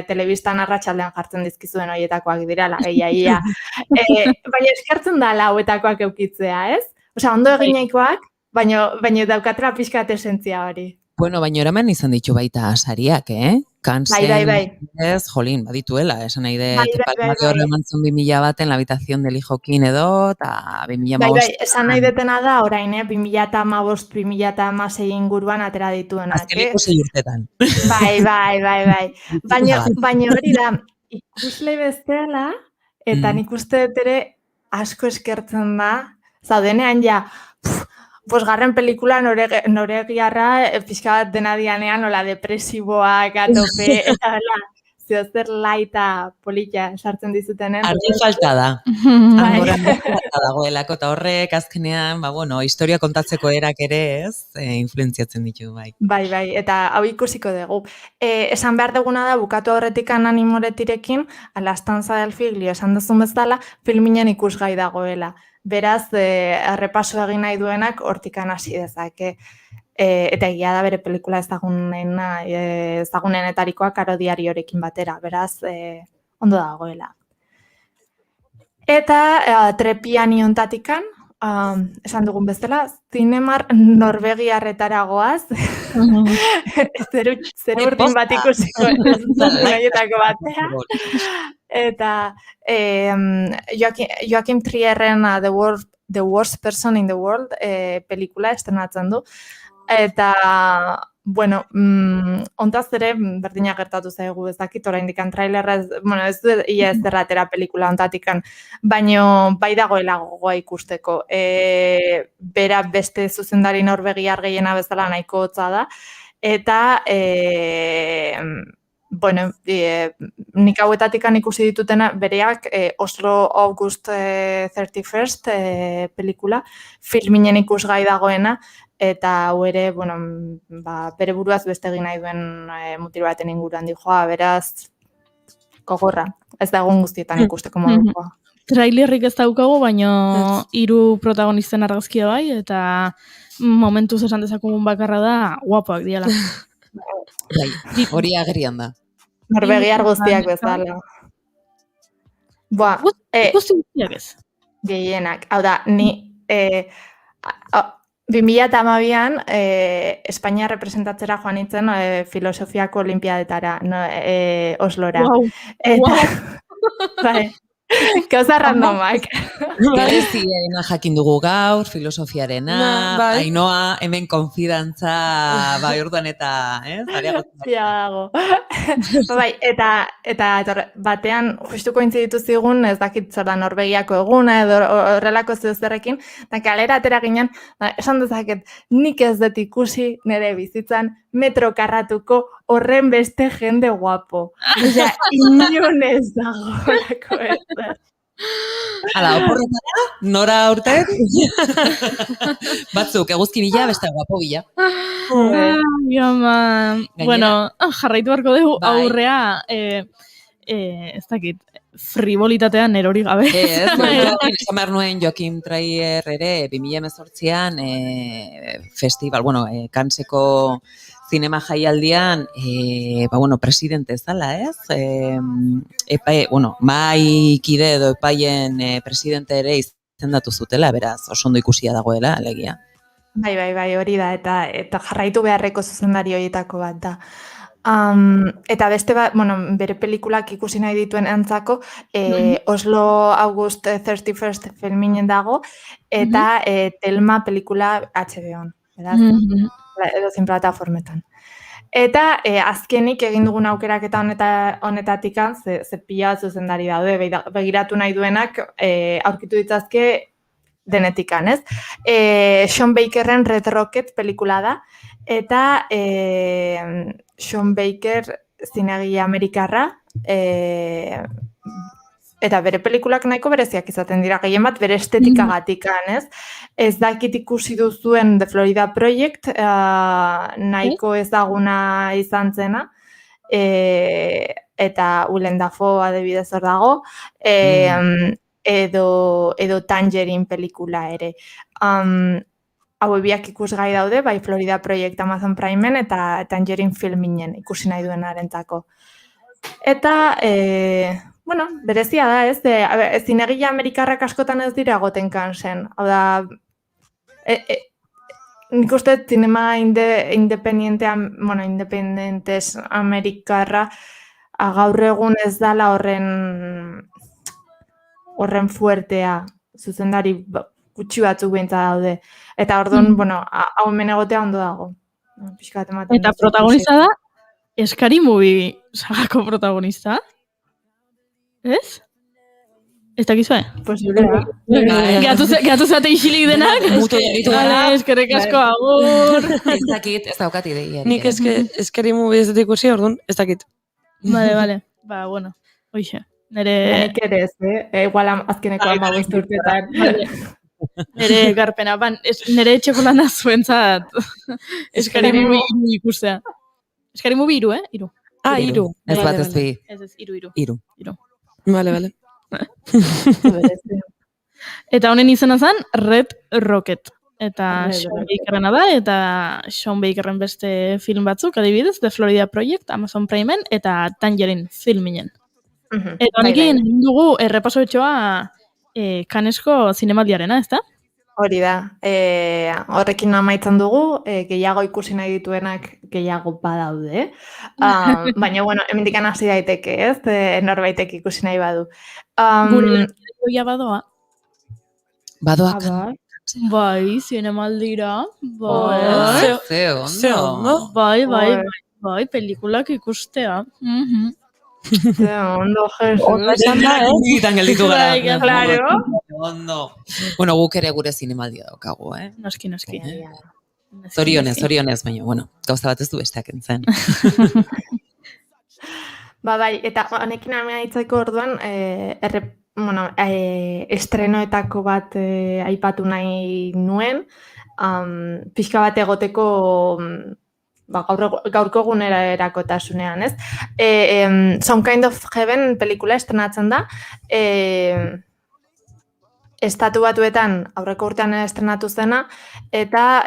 telebistan arratsaldean jartzen dizkizuen horietakoak direla, ia. Baina eskertzen da hauetakoak eukitzea, ez? Osea, ondo egineikoak, baina daukatela pixkat esentzia hori. Bueno, baina eraman izan ditu baita sariak, Kansen, ez, jolín, badituela, esan nahi de, Palmako horre mantzun 2001 La habitación del hijokin edo, eta 2005. Bai, esan nahi detena da, orain, 2015-2016 inguruan atera dituenak. Azkeneko 6 urtetan. Bai. Baina hori da, ikusle bestela, eta nik uste dut ere asko eskertzen da, zaudenean ja, Bosgarren pelikula noregiarra pixka bat dena dianean, nola depresiboak, atope, eta dela, zeozer laita polita sartzen dizutenen. Argi falta da. Angoran falta dagoelako, eta horrek azkenean, historia kontatzeko erak ere ez, influenziatzen ditu, bai. Bai, eta hau ikusiko dugu. Esan behar duguna da, bukatu horretik Nani Moretirekin, La Stanza del Figlio esan duzun bezala, filminen ikusgai dagoela. Beraz, errepaso egin nahi duenak hortikan hasi dezake. Eta egia da bere pelikula ezagunenetarikoa Caro Diariorekin batera. Beraz, ondo dagoela. Eta Trepiani ontatikan, esan dugun bezala, zinemar norvegiarretara goaz, zer urtin bat ikusiko nahietako batea. Eta Joachim Trierren The Worst Person in the World pelikula estrenatzen du. Eta, bueno, ontaz ere berdina gertatu zaigu, ez dakit oraindik trailerra, ez du ia ez derratera pelikula ontatikan, baino bai dagoela gogoa ikusteko. Bera beste zuzendari norvegiar gehiena bezala nahiko hotza da, eta bueno, nik hauetatikan ikusi ditutena bereak Oslo August 31st pelikula, filminen ikusgai dagoena, eta hau ere, bueno, bere buruaz beste egin nahi duen mutil baten inguruan dijoa, beraz, gogorra, ez da egun guztietan ikusteko modukoa. Trailerrik ez daukagu, baina 3 protagonisten argazkia bai, eta momentuz esan dezakumun bakarra da, guapoak diala. Hori agerian da. Norvegiar guztiak bezala. Guztiak ez? Gehienak. Hau da, ni 2012an Espainia representatzera joan nintzen filosofiako olimpiadetara Oslora. Bai. Gauza randomak. Berezia jakin dugu gaur, filosofiarena, Ainoa, hemen konfidantza, bai orduan eta, dago. Bai, eta batean, justu kointziditu zigun, ez dakit zer da Norvegiako eguna, edo horrelako zerrekin, eta kalera atera ginen, esan dezaket, nik ez dut ikusi nire bizitzan metro karratuko horren beste jende guapo. Osea, inon ez dagoelako ez. Hala, oporretara, nora urtet? Batzuk, eguzki bila, beste guapo bila. Bueno, jarraitu barko dugu aurrea, ez dakit, frivolitatean erori gabe. Esan behar nuen Joachim Trier ere 2018an festival, Kanseko zinema jaialdian, presidente zala, ez? Mai kide edo epaien presidente ere izendatu zutela, beraz, oso ondo ikusia dagoela, alegia. Bai, hori da, eta jarraitu beharreko zuzendari horietako bat da. Eta beste bat, bere pelikulak ikusi nahi dituen entzako, Oslo August 31st filminen dago, eta Telma pelikula HBO-n. Edo zin plataformetan. Eta azkenik egin dugun aukeraketa honetatikan, ze pila zuzendari daude, begiratu nahi duenak aurkitu ditzazke denetikan, ez? Sean Bakerren Red Rocket pelikula da, eta Sean Baker zinegile amerikarra, eta bere pelikulak nahiko bereziak izaten dira, gehien bat bere estetikagatikan, ez? Ez dakit ikusi duzuen The Florida Project, nahiko ezaguna izan zena, eta Willem Dafoe adibidez hor dago, edo Tangerine pelikula ere. Hau biak ikusgai daude, bai Florida Project Amazon Primeen eta Tangerine filminen ikusi nahi duenarentzako. Eta, berezia da, ez? Zinegile amerikarrak askotan ez dira goten kansen. Hau da, nik uste zinema independentes amerikarra gaur egun ez dala horren fuertea, zuzendari gutxi batzuk bintza daude. Eta orduan, hau hemen egotea ondo dago. Eta protagonista da, Scary Movie sagako protagonista. Ez? Ez dakizue? Posible da. Gatu zate isilik denak? Eskerrik asko agur. Ez dakit, ez daukat ideia. Nik Scary Movie ez dut ikusi, orduan, ez dakit. Vale. Oixe. Nik ere ez, igual azkeneko 15 urtetan. Nere garpena, nere etxeko lana zuentzat Scary Movie ikustea. Scary Movie 3, 3. 3. Ez bat ez bi. Ez, 3. Vale. Eta honen izena zen Red Rocket. Eta Sean Bakerrena da, eta Sean Bakerren beste film batzuk, adibidez, The Florida Project, Amazon Primeen, eta Tangerine filminen. Eta honekin dugu errepaso etxoa Kanesko zinemaldiarena, ezta? Hori da. Horrekin amaitzen dugu, gehiago ikusi nahi dituenak gehiago badaude. Baina, bueno, hemendikan hasi daiteke, ez? Norbaitek ikusi nahi badu. Gure joia badoa. Badoak. Bai, zinemaldira. Ze ondo. Bai, pelikulak ikustea. Ze ondo, Jesus. Gitan gelditu gara. Claro. Ondo. Bueno, guk ere gure zinemaldia daukagu, eh? Noski. Zorionez, baina, bueno, gauza bat ez du besteak entzen. Bai, eta honekin amaitzeko orduan, estrenoetako bat aipatu nahi nuen, pixka bat egoteko gaurko egunerako-tasunean, ez? Some Kind of Heaven pelikula estrenatzen da, Estatu Batuetan aurreko urtean estrenatu zena, eta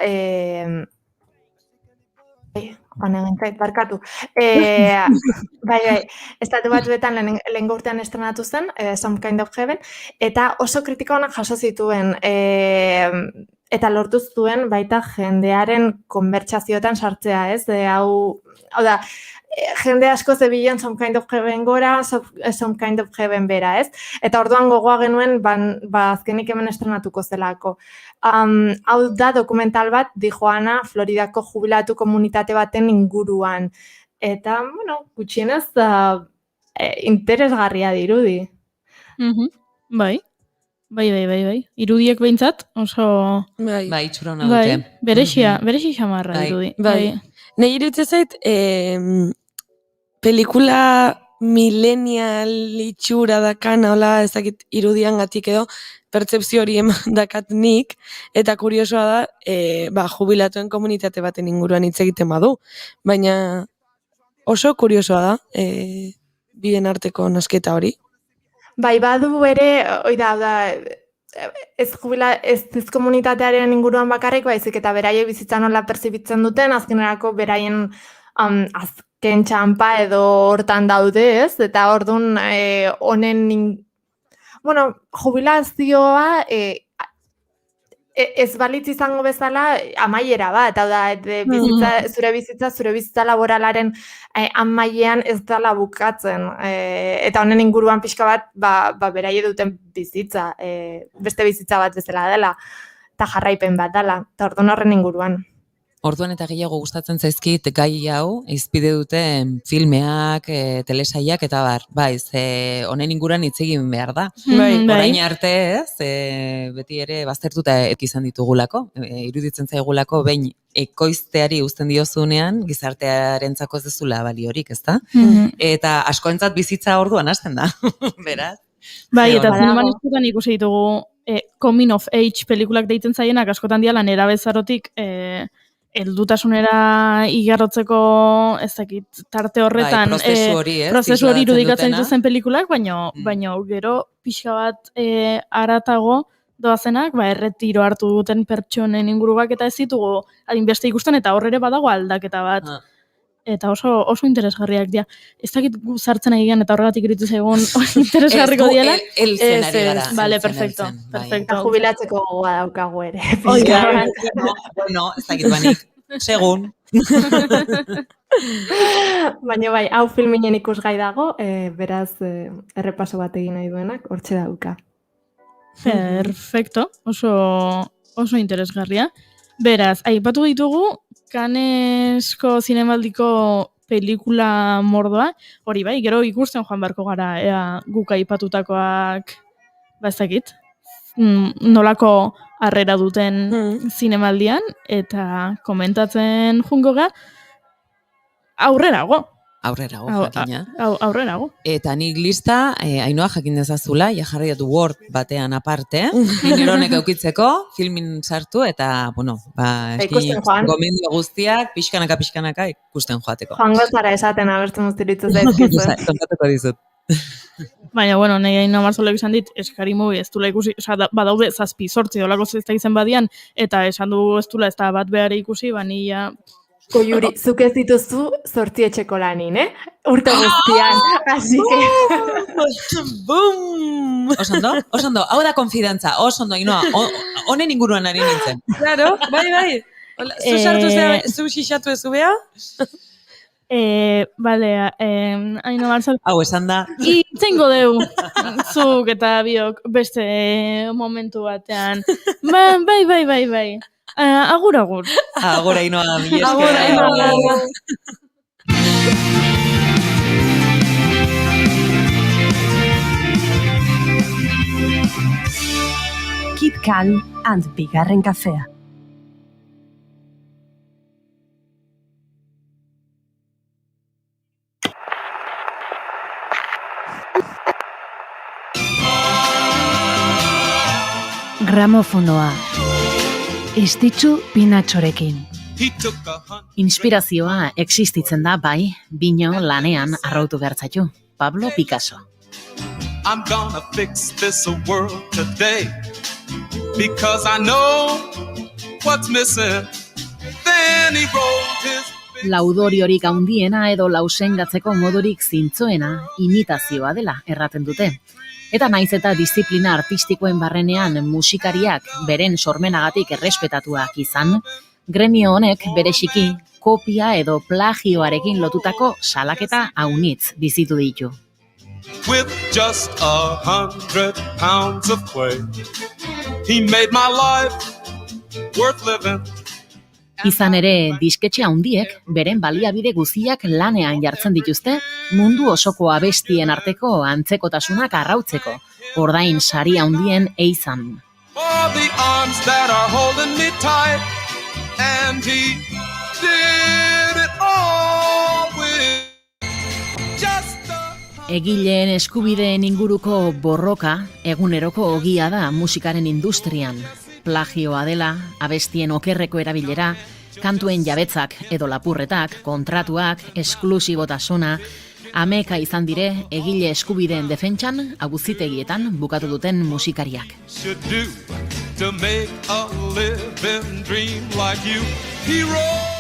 barkatu. Estatu Batuetan lehen urtean estrenatu zen, Some Kind of Heaven, eta oso kritika honak jaso zituen, eta lortu zuen baita jendearen konbertsazioetan sartzea, ez? Hau da, jende asko zebilen Some Kind of Heaven gora, Some Kind of Heaven bera, ez? Eta orduan gogoa genuen, azkenik hemen estrenatuko zelako. Hau da dokumental bat, Tijuana, Floridako jubilatu komunitate baten inguruan. Eta, bueno, gutxienez, interesgarria dirudi. Bai. Irudiek behintzat, oso... Bai, txurona dute. Berexi xamarra dirudi. Bai. Nei iruditzen zait, pelikula millennial itxura dakana, hola, ezakit irudiangatik edo, pertsepzio hori eman dakat nik, eta kuriosoa da, jubilatuen komunitate baten inguruan hitz egiten badu. Baina oso kuriosoa da, bien arteko nasketa hori. Bai, badu ere, ez komunitatearen inguruan bakarrik, baizik eta beraien bizitza nola perzibitzen duten, azkenerako beraien azken txampa edo hortan daude, ez? Eta orduan honen, jubilazioa ez balitz izango bezala amaiera bat, hau da, zure bizitza laboralaren amaiean ez dela bukatzen, eta honen inguruan pixka bat, beraie duten bizitza, beste bizitza bat bezala dela, eta jarraipen bat dela, eta orduan horren inguruan. Orduan eta gehiago gustatzen zaizkit gai hau, izpide duten filmeak, telesaiak eta honen inguruan hitz egin behar da. Orain arte ez, beti ere baztertuta izan ditugulako, iruditzen zaigulako behin ekoizteari uzten diozunean, gizartearentzako ez dezula baliorik, ezta? Eta askoentzat bizitza orduan hasten da, beraz. Bai, eta zineman askotan ikusi ditugu coming of age pelikulak deitzen zaienak askotan diala nera bezarotik heldutasunera igarrotzeko, ez dakit, tarte horretan prozesu hori irudikatzen dituzten pelikulak, baina gero pixka bat haratago doazenak, erretiro hartu duten pertsonen inguruak eta ez ditugu adinbeste ikusten, eta horre ere badago aldaketa bat. Eta oso interesgarriak dira. Ez dakit sartzen egian eta horregatik iritu zaigun interesgarriko diela. Eltzen ari gara. Vale, perfecto. Jubilatzeko gogoa daukagu ere. Bueno, ez dakit banik. Segun. Baina bai, hau filminen ikusgai dago, beraz errepaso bat egin nahi duenak, hortxe dauka. Perfecto, oso interesgarria. Beraz, aipatu ditugu, Cannesko zinemaldiko pelikula mordoa, hori bai, gero ikusten joan beharko gara, guk aipatutakoak, ez dakit, nolako harrera duten zinemaldian, eta komentatzen jungo ga, aurrerago. Aurrerago. Eta nik lista, Ainhoa jakin dezazula, jarri dut Word batean aparte, nironek eukitzeko, filmin sartu, eta, gomendio guztiak, pixkanaka ikusten joateko. Joango zara esaten abertzen guztiritzu zaizkizu. Kontatuko dizut. Baina, nahi Ainhoa Marzolek izan dit, eskari mobi ez dula ikusi, badaude 7-8 dolako zesta izan badian, eta esan du ez dula ez da bat behar ikusi, bania... Koiuri, zuk ez dituzu 8 etxeko lanin, Urte guztian, así que... Bum! Oso ondo, hau da konfidantza, oso ondo, Inoa, honen inguruan ari nintzen. Claro, bai. Zu sartu zea, zu xixatu ezu beha? Bale, haino barzal... Hau esan da. Itzengo deu, zuk eta biok beste momentu batean. Bai. Agur. Agur, Ainoa, mi esker. Agur, Ainoa. Kid Calm and Bigarren Kafea. Gramofonoa. Estitzu Pinatxorekin. Inspirazioa existitzen da bai, bino lanean arrautu bertzaitu. Pablo Picasso. I'm gonna fix this world today because I know what's missing. Then he wrote his Laudoriorik handiena edo lausengatzeko modurik zintzoena imitazioa dela erraten dute. Eta naiz eta disiplina artistikoen barrenean musikariak beren sormenagatik errespetatuak izan, gremio honek bereziki kopia edo plagioarekin lotutako salaketa haunitz bizitu ditu. with just 100 pounds of clay. He made my life worth living. Izan ere, disketxe handiek beren baliabide guziak lanean jartzen dituzte mundu osoko abestien arteko antzekotasunak arrautzeko, ordain sari handien eizan. For the arms that are holding me tight. And he did it all with just Egileen eskubideen inguruko borroka eguneroko ogia da musikaren industrian. Plagioa dela, abestien okerreko erabilera, kantuen jabetzak edo lapurretak, kontratuak, esklusibotasuna, ameka izan dire egile eskubideen defentsan aguzitegietan bukatu duten musikariak. should do to make a living dream like you. He wrote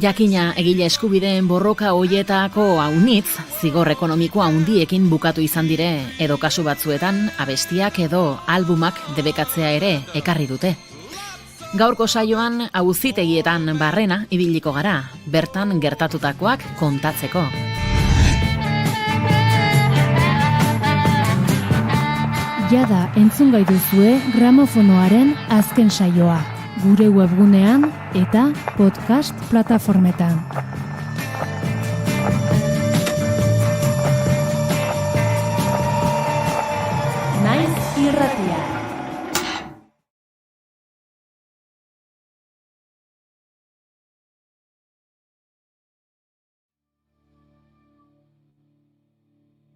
Jakina egile eskubideen borroka hoietako haunitz, zigor ekonomiko handiekin bukatu izan dire, edo kasu batzuetan abestiak edo albumak debekatzea ere ekarri dute. Gaurko saioan auzitegietan barrena ibiliko gara, bertan gertatutakoak kontatzeko. Jada entzungai duzue gramofonoaren azken saioa, gure webgunean eta podcast plataformetan. Naiz irratia.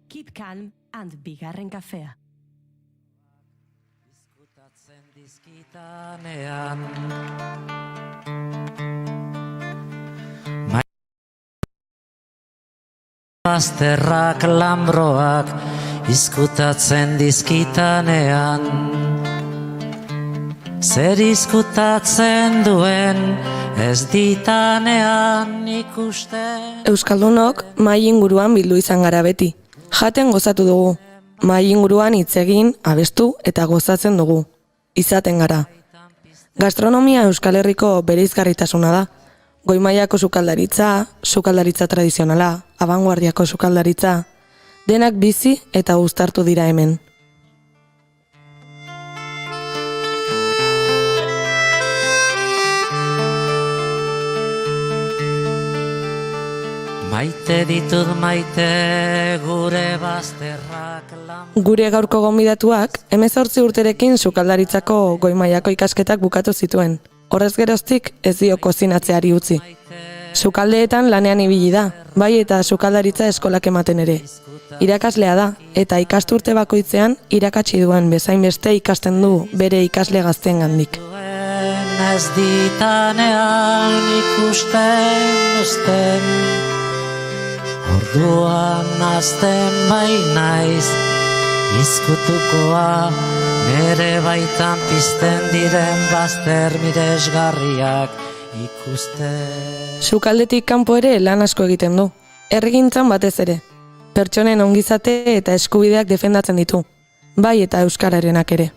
Kid Calm and Bigarren Kafea. Dizkitanean Bazterrak lambroak izkutatzen dizkitanean Zer izkutatzen duen ez ditanean ikusten. Euskaldunok mahai inguruan bildu izan gara beti. Jaten gozatu dugu. Mahai inguruan hitz egin, abestu eta gozatzen dugu. Izaten gara. Gastronomia Euskal Herriko bereizgarritasuna da. Goi mailako sukaldaritza, sukaldaritza tradizionala, abanguardiako sukaldaritza, denak bizi eta uztartu dira hemen. Maite ditut maite gure bazterrak Gure gaurko gonbidatuak 18 urterekin sukaldaritzako goi mailako ikasketak bukatu zituen. Horrez geroztik ez dio kozinatzeari utzi. Sukaldeetan lanean ibili da, bai eta sukaldaritza eskolak ematen ere. Irakaslea da eta ikasturte bakoitzean irakatsi duen bezain beste ikasten du bere ikasle gazteengandik. ez ditanean ikusten uzten. Orduan azten bai naiz, izkutukoa, nere baitan pizten diren bazter miresgarriak ikusten. Sukaldetik kanpo ere lan asko egiten du. Herrigintzan batez ere. Pertsonen ongizate eta eskubideak defendatzen ditu. bai eta euskararenak ere.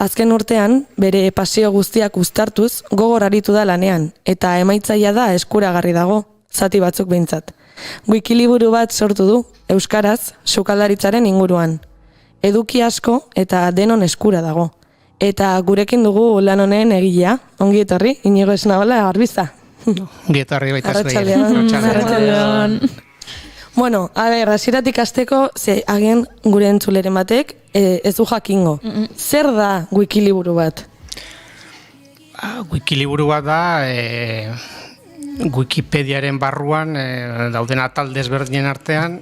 Azken urtean, bere pasio guztiak uztartuz, gogor aritu da lanean, eta emaitzaia da eskuragarri dago, zati batzuk behintzat. Wikiliburu bat sortu du, euskaraz, sukaldaritzaren inguruan. Eduki asko eta denon eskura dago. Eta gurekin dugu lan honen egilea, ongi etorri, Inigo Esnaola Garbiza. Ongi etorri baita zuei. Arratsaldeon. Bueno, a ber, hasieratik hasteko, ze agian gure entzuleren batek ez du jakingo. Zer da Wikiliburu bat? Wikiliburu bat da Wikipediaren barruan dauden atal desberdinen artean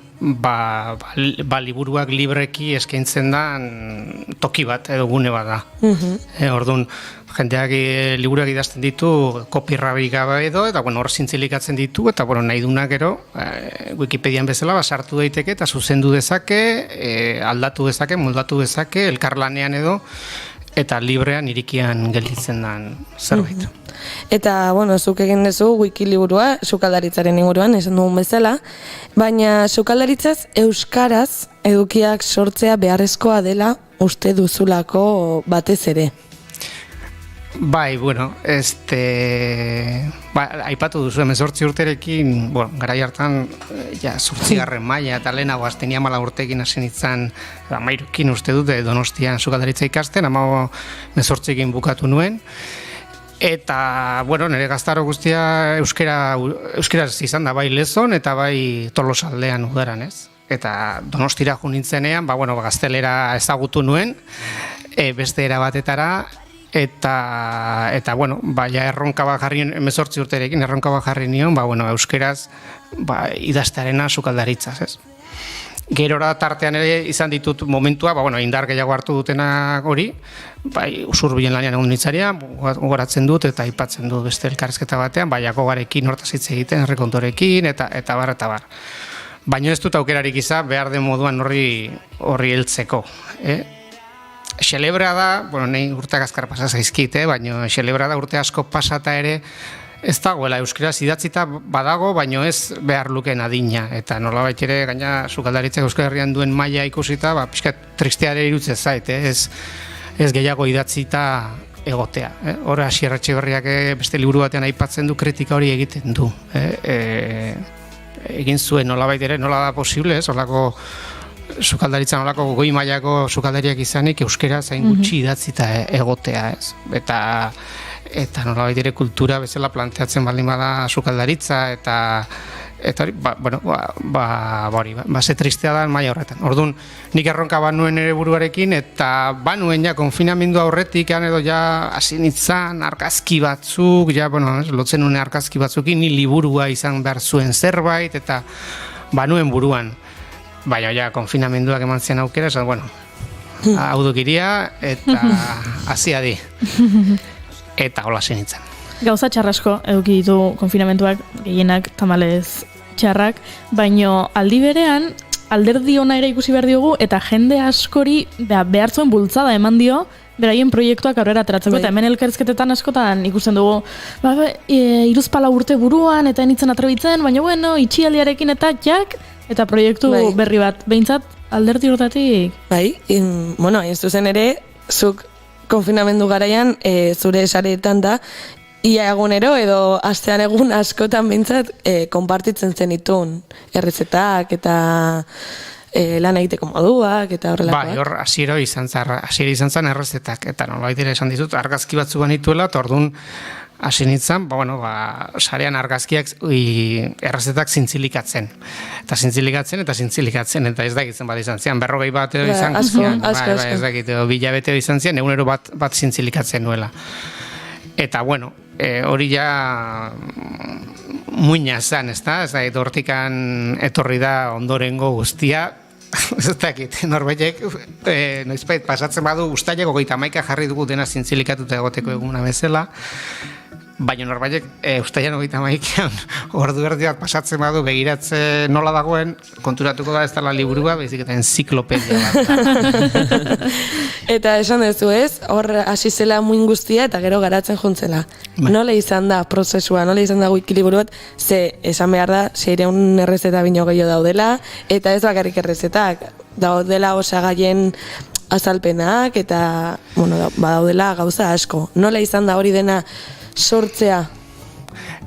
liburuak libreki eskaintzen da toki bat edo gune bat da. Orduan, jendeak liburuak idazten ditu kopirrarik gabe edo, eta hor zintzilikatzen ditu, eta nahi dunak gero Wikipedian bezala sartu daiteke eta zuzendu dezake, aldatu dezake, moldatu dezake, elkarlanean edo, eta librean irikian gelditzen den zerbait. Eta, zuk egin duzu Wikiliburua, sukaldaritzaren inguruan, esan dugun bezala, baina sukaldaritzaz euskaraz edukiak sortzea beharrezkoa dela uste duzulako batez ere. Bai, aipatu duzu, 18 urterekin, garai hartan, 8. maila eta lehenago aztenia 14 urtekin hasi nintzen, 13 uste dut, Donostian sukaldaritza ikasten, 18ekin bukatu nuen, eta, nire gaztaro guztia euskaraz izan da, bai Lezon eta bai Tolosaldean udaran, ez? Eta Donostira jo nintzenean, gaztelera ezagutu nuen, beste era batetara, eta erronka bat jarri 18 urterekin, erronka bat jarri nion, euskaraz idaztearena sukaldaritzaz, ez? Gerora tartean ere izan ditut momentua, indar gehiago hartu dutenak hori, usurbilen lanean egun nitzaria, gogoratzen dut eta aipatzen dut beste elkarrizketa batean, Jakobarekin hortaz hitz egiten, Errekontorekin, eta bar. Baina ez dut aukerarik izan behar den moduan horri heltzeko. Xelebra da, nahi urteak azkar pasa zaizkit, baina xelebra da urte asko pasata ere, ez dagoela euskaraz idatzita badago, baina ez behar lukeen adina. Eta nolabait ere, gaina sukaldaritzak Euskal Herrian duen maila ikusita, pixkat tristeare irutzen zait, ez gehiago idatzita egotea. Hora, Asier Etxeberriak beste liburu batean aipatzen du, kritika hori egiten du. Egin zuen nolabait ere, nola da posible, holako sukaldaritzan olako goi mailako sukaldariak izanik euskera zain gutxi idatzita egotea, ez? Eta nolabait ere kultura bezala planteatzen baldin bada sukaldaritza eta hori, ze tristea da maila horretan. Orduan, nik erronka banuen ere buruarekin eta banuen konfinamendu aurretik edo hasi nintzen argazki batzuk, lotzen nuen argazki batzukin, ni liburua izan behar zuen zerbait eta banuen buruan. Baina, konfinamenduak eman zian aukera, hau dukiria, eta hasia di. Eta hola zenitzen. Gauza txarrasko eduki ditu konfinamentuak, gehienak tamalez txarrak, baino aldi berean, alderdi ona ere ikusi behar diogu, eta jende askori behar zuen bultzada eman dio, beraien proiektuak aurrera ateratzeko, eta hemen elkarrizketetan askotan ikusten dugu, 3 urte buruan, eta enitzen atrebitzen, baina itxialdiarekin eta proiektu berri bat, behintzat alderdi hortatik? Bai, ez duzen ere, zuk konfinamendu garaian, zure esaretan da, ia egunero edo astean egun askotan behintzat konpartitzen zenitun errezetak eta lan egiteko moduak eta horrelakoak. Bai, hor hasiera izan zen errezetak, eta nolabait ere esan dizut, argazki batzu banituela, eta orduan hasi nintzen, sarean argazkiak errezetak zintzilikatzen. Eta zintzilikatzen, eta ez dakitzen bat izan zian, 40 bat edo izan zian, ez dakit, 2 hilabete izan zian, egunero bat zintzilikatzen nuela. Eta, hori ja muina zen, ez da? Ez dakit, hortikan etorri da ondorengo guztia, ez dakit, norbaitek, noizbait pasatzen badu, ustaileko 31 jarri dugu dena zintzilikatuta egoteko eguna bezala, baina norbaitek ustailan 31an ordu erdi bat pasatzen badu begiratze nola dagoen, konturatuko da ez dela liburua, baizik eta enziklopedia bat. Eta esan duzu ez, hor hasi zela muin guztia eta gero garatzen juntzela. Nola izan da prozesua, nola izan da wikiliburu bat, ze esan behar da, 600 errezeta bino gehiago daudela, eta ez bakarrik errezetak, daudela osagaien azalpenak, eta badaudela gauza asko. Nola izan da hori dena sortzea?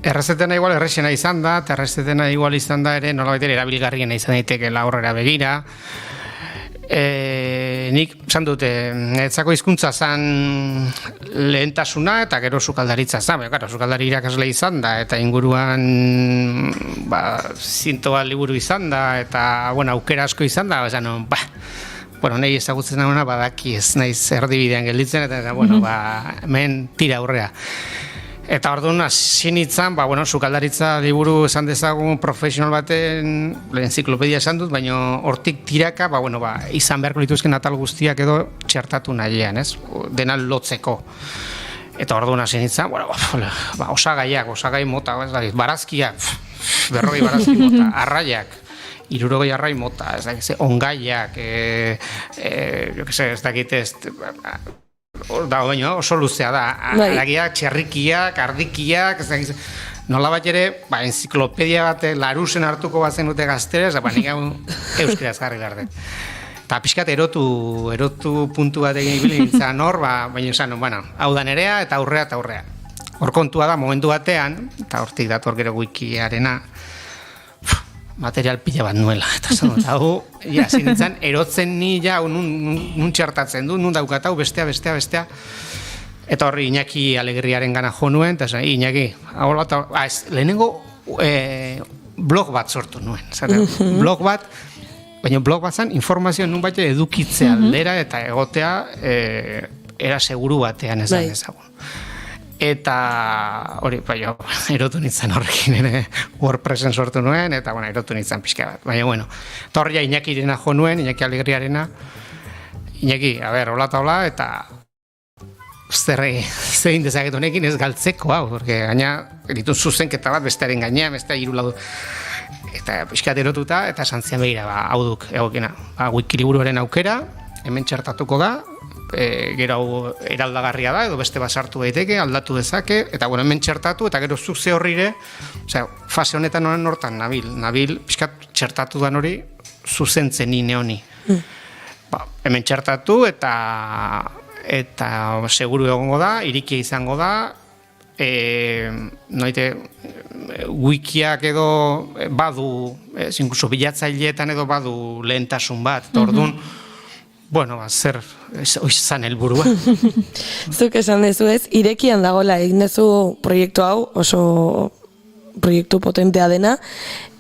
Errezetena igual errexena izan da, eta errezetena igual izan da ere nolabait ere erabilgarriena izan daitekeela aurrera begira. Nik esan dute, netzako hizkuntza zan lehentasuna eta gero sukaldaritza zan, sukaldari irakasle izan da, eta inguruan zintoa liburu izan da, eta aukera asko izan da, nahi ezagutzen dauna badaki ez naiz erdibidean gelditzen, eta hemen tira aurrea. Eta orduan hasi nintzen, sukaldaritza liburu esan dezagun profesional baten enziklopedia esan dut, baina hortik tiraka, izan beharko lituzken atal guztiak edo txertatu nahian, ez? Dena lotzeko. Eta orduan hasi nintzen, osagai mota, barazkiak, 40 barazki mota, arraiak, 60 arrai mota, ongaiak, ez dakit ez, oso luzea da, aragiak, txerrikiak, ardikiak, nola bat ere, enziklopedia bat Larusen hartuko bazen dute gazterez, nik euskeraz jarri behar dut. Eta pixkat erotu puntu bat egin ibili nintzen hor, baina esan, hau da nerea eta aurrea. Hor kontua da, momentu batean, eta hortik dator gero wikiarena, material pila bat nuela, eta zan dut, hau, nintzen, erotzen ni nun txartatzen du, nun daukatau, bestea, eta horri Iñaki Alegriaren gana jo nuen, eta Iñaki, lehenengo blog bat sortu nuen, blog bat, baina blog bat zan, informazioa nun bat edukitzea aldera, eta egotea, era seguru batean ezan ezagun. Eta hori, erotu nintzen horrekin ere WordPressen sortu nuen, eta erotu nintzen pixka bat. Baina, eta horria Iñakirena jo nuen, Iñaki Alegriarena. Iñaki, hola, eta zein dezaket honekin ez galtzeko, porque gaina, ditun zuzenketa bat, bestearen gainean, bestea iruladu. Eta pixka erotuta, eta santzian behira, hau duk, egokena. Wikiliburuaren aukera, hemen txertatuko da, gero eraldagarria da, edo beste basartu daiteke, aldatu dezake, eta hemen txertatu, eta gero zuk ze horrire, fase honetan hortan nabil, pixkat txertatu dan hori, zuzentzen nine honi. Hemen txertatu, eta seguru egongo da, irikia izango da, wikiak edo badu, inkluso bilatzaileetan edo badu lehentasun bat, eta orduan, zer, oizan helburua. Zuk esan dezu ez, irekian dagoela egin dezu proiektu hau, oso proiektu potentea dena,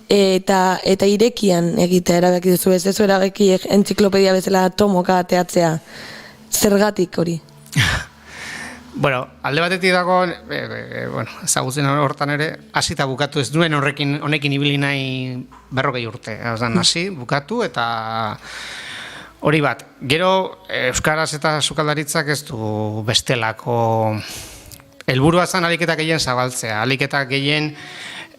eta irekian egitea erabaki duzu ez, ez erabaki entziklopedia bezala tomoka ateatzea, zergatik hori? Alde batetik dago, ezagutzen hortan ere, hasita bukatu ez duen honekin ibili nahi 40 urte. Hasi, bukatu eta hori bat. Gero, euskaraz eta sukaldaritzak ez du bestelako helburua zan aliketa gehien zabaltzea. Aliketa gehien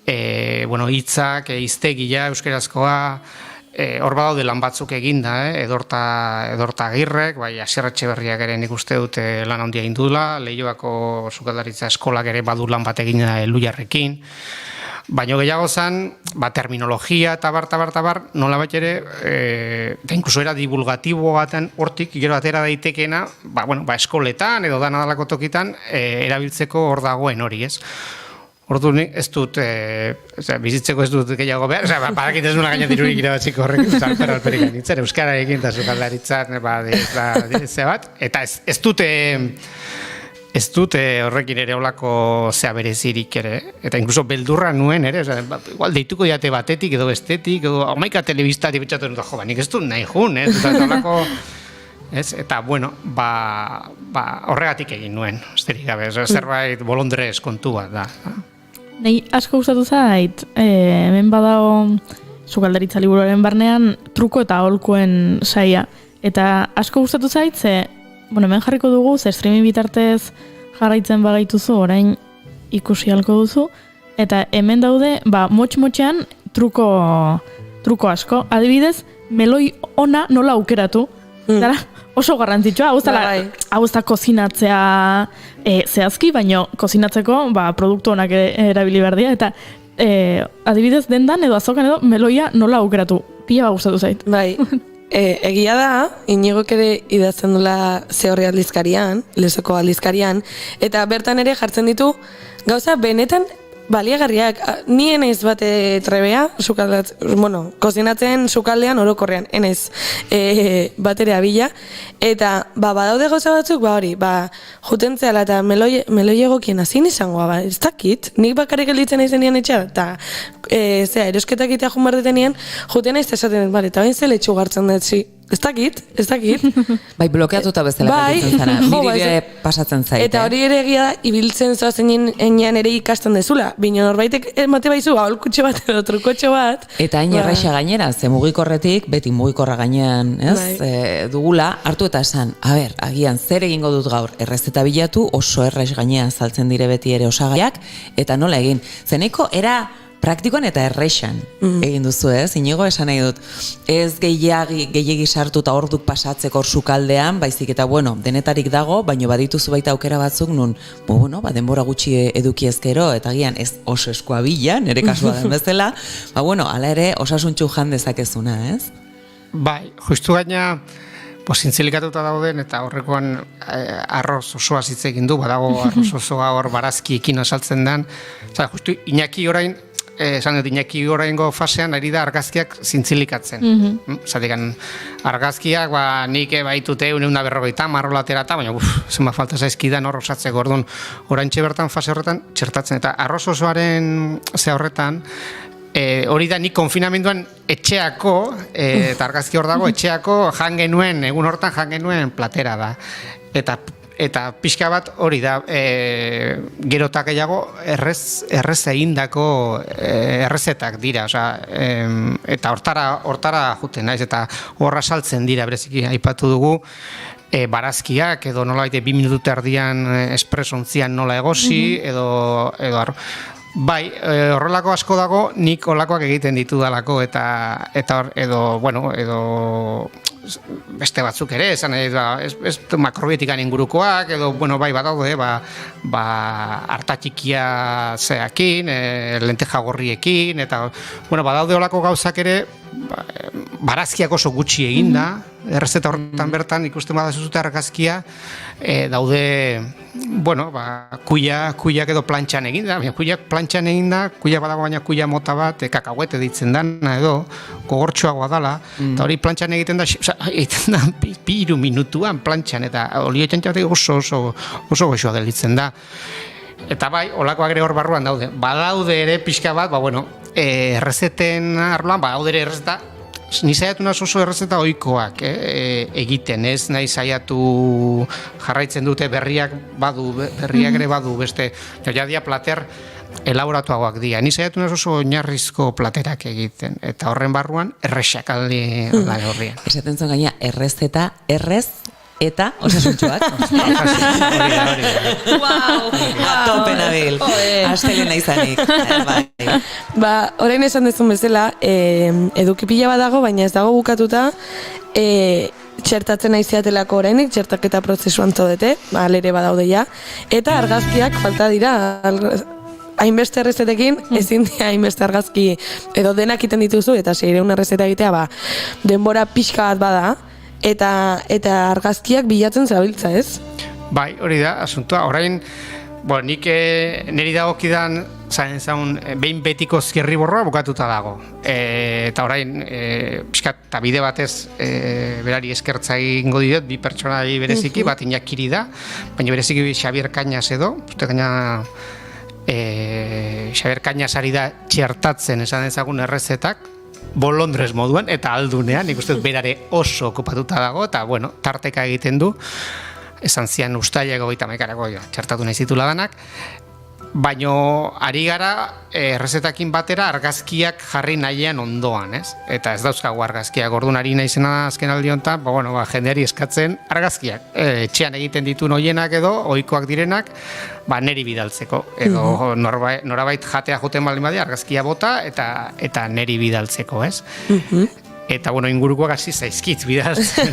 hitzak, hiztegia, euskarazkoa, hor badaude lan batzuk eginda, Edorta Agirrek, Asier Etxeberriak ere nik uste dute lan handia egin dula, Leioako sukaldaritza eskolak ere badu lan bat egina Lujarrekin, baina gehiago zen, terminologia eta bar, nola bat ere, eta inkluso era divulgatibo baten hortik, gero atera daitekena, eskoletan edo danadalako tokitan, erabiltzeko hor dagoen hori, ez? Ordu nik ez dut, bizitzeko ez dut gehiago behar, badakit ez nula gaina dirurik irabatziko horrekin, alperik nintzen, euskararekin eta sukaldaritzan, eta ez dute horrekin ere olako zea berezirik ere, eta inkluso beldurra nuen ere, igual deituko diate batetik edo bestetik, edo amaika telebiztatik betxatu dut, nik ez dut nahi jun, eta horregatik egin nuen, esterik gabe, zerbait bolondrez kontu bat da. Nei asko gustatu zait, hemen badago sukaldaritza liburuaren barnean truko eta aholkuen saia, eta asko gustatu zait, hemen jarriko dugu, streaming bitartez jarraitzen bagaituzu, orain ikusi halko duzu, eta hemen daude, motx-motxean truko asko. Adibidez, meloi ona nola aukeratu. Dara, oso garrantzitsua, hau ez da kozinatzea zehazki, baino kozinatzeko produktu onak erabili behar dira, eta adibidez dendan edo azokan edo meloia nola aukeratu. Pila gustatu zait. Bai, egia da, Iñigok ere idazten dula Zehorri aldizkarian, Lezoko aldizkarian, eta bertan ere jartzen ditu gauza benetan baliagarriak. Ni enez bate trebea, kozinatzen sukaldean orokorrean, enez batere abila, eta badaude gauza batzuk, juten zehala eta meloi egokien azin izangoa, ez dakit, nik bakarrik gelditzen aizen nian etxea, eta erosketak itea junbardetenien, juten aiz esaten, eta bain zele txugartzen dut, ez dakit. Bai, blokeatuta bezala gelditzen zara, niri pasatzen zaite. Eta hori ere egia da, ibiltzen zoazen enean ere ikasten dezula, bino norbaitek emate baizu, aholkutxe bat edo trukotxo bat. Eta hain erraixa gainera, ze mugikorretik, beti mugikorra gainean, dugula, hartu eta esan, agian, zer egingo dut gaur, errezeta bilatu, oso erraiz gainean saltzen dire beti ere osagaiak, eta nola egin. Zeneiko, era praktikoan eta erreixan egin duzu, Iñigo, esan nahi dut. Ez gehiegi sartu eta orduk pasatzeko sukaldean, baizik eta, denetarik dago, baino badituzu baita aukera batzuk nun, denbora gutxi eduki ezkero, eta gian ez oso eskua bila, nire kasua den bezala, ala ere osasuntxu jan dezakezuna, ez? Bai, justu gaina, zintzilikatuta dauden, eta horrekoan arroz osoa hitz egin du, badago arroz osoa hor barazkiekin asaltzen den, justu Iñaki orain, esan dut, Iñaki oraingo fasean ari da argazkiak zintzilikatzen. Zatekan, argazkiak, nik baitute 150 marrolatera eta, baina, zenba falta zaizkidan hor osatzeko, orduan, oraintxe bertan fase horretan txertatzen. Eta arroz osoaren ze horretan, hori da nik konfinamenduan etxeako, eta argazki hor dago, etxeako egun hortan jan genuen platera da. Eta pixka bat hori da, gerotak gehiago errez egindako errezetak dira, eta hortara juten naiz, eta horra saltzen dira, bereziki aipatu dugu, barazkiak, edo nola baite 2 minutu erdian espresontzian nola egosi, edo bai, horrelako asko dago, nik holakoak egiten ditudalako, edo beste batzuk ere, ez makrobietikan ingurukoak, edo, bai, badaude, hartatxikia zeakin, lenteja gorriekin, eta, badaude holako gauzak ere, barazkiak oso gutxi eginda, errezeta horretan bertan ikusten badazuzute argazkia, daude, kuiak edo plantxan eginda, kuiak plantxan eginda, kuia badago baina kuia mota bat, kakahuete ditzen dana edo, gogortxoagoa dala, eta hori plantxan egiten da 2 minutuan plantxan, eta olio txantxatek oso goxoa delitzen da. Eta bai, olakoak ere hor barruan daude. Badaude ere pixka bat, errezeten arloan, badaude ere errezeta, ni saiatu naz oso errezeta ohikoak egiten, ez nahi saiatu jarraitzen dute berriak ere badu beste, jadia plater elaboratuagoak dira. Ni saiatu naz oso oinarrizko platerak egiten, eta horren barruan errexak aldi horrian. Esaten zuen gaina errezeta, errez, eta osasuntxoak. Topen abil. Astelena izanik. Orain esan dezun bezala, eduki pila bat dago, baina ez dago bukatuta, txertatzen aizeatelako orainik, txertaketa prozesuan zaudete, alere badaude ja, eta argazkiak falta dira, hainbeste errezetekin, ezin dira hainbeste argazki, edo denak iten dituzu, eta 600 errezeta egitea, denbora pixka bat bada, eta argazkiak bilatzen zabiltza, ez? Bai, hori da, asuntua. Orain, nik niri dagokidan, behin betiko zirriborroa bukatuta dago. Eta orain, pixkat, eta bide batez, berari eskertza egingo diot, 2 pertsonari bereziki, bat Iñakiri da, baina bereziki Xabier Cañas edo, Xabier Cañas ari da txertatzen esan ezagun errezetak, bolondrez moduan, eta aldunean, nik uste dut berare oso okupatuta dago, eta, tarteka egiten du, esan zian ustaileko 31-erako txertatu nahi zitula danak, baino ari gara errezetakin batera argazkiak jarri nahian ondoan, ez? Eta ez dauzkagu argazkiak, orduan ari naizena azken aldi honetan, jendeari eskatzen argazkiak. Etxean egiten ditu noienak edo, ohikoak direnak, neri bidaltzeko. Edo norabait jatea joten baldin badia, argazkia bota eta neri bidaltzeko, ez? Eta, ingurukoak hasi zaizkit bidaltzen.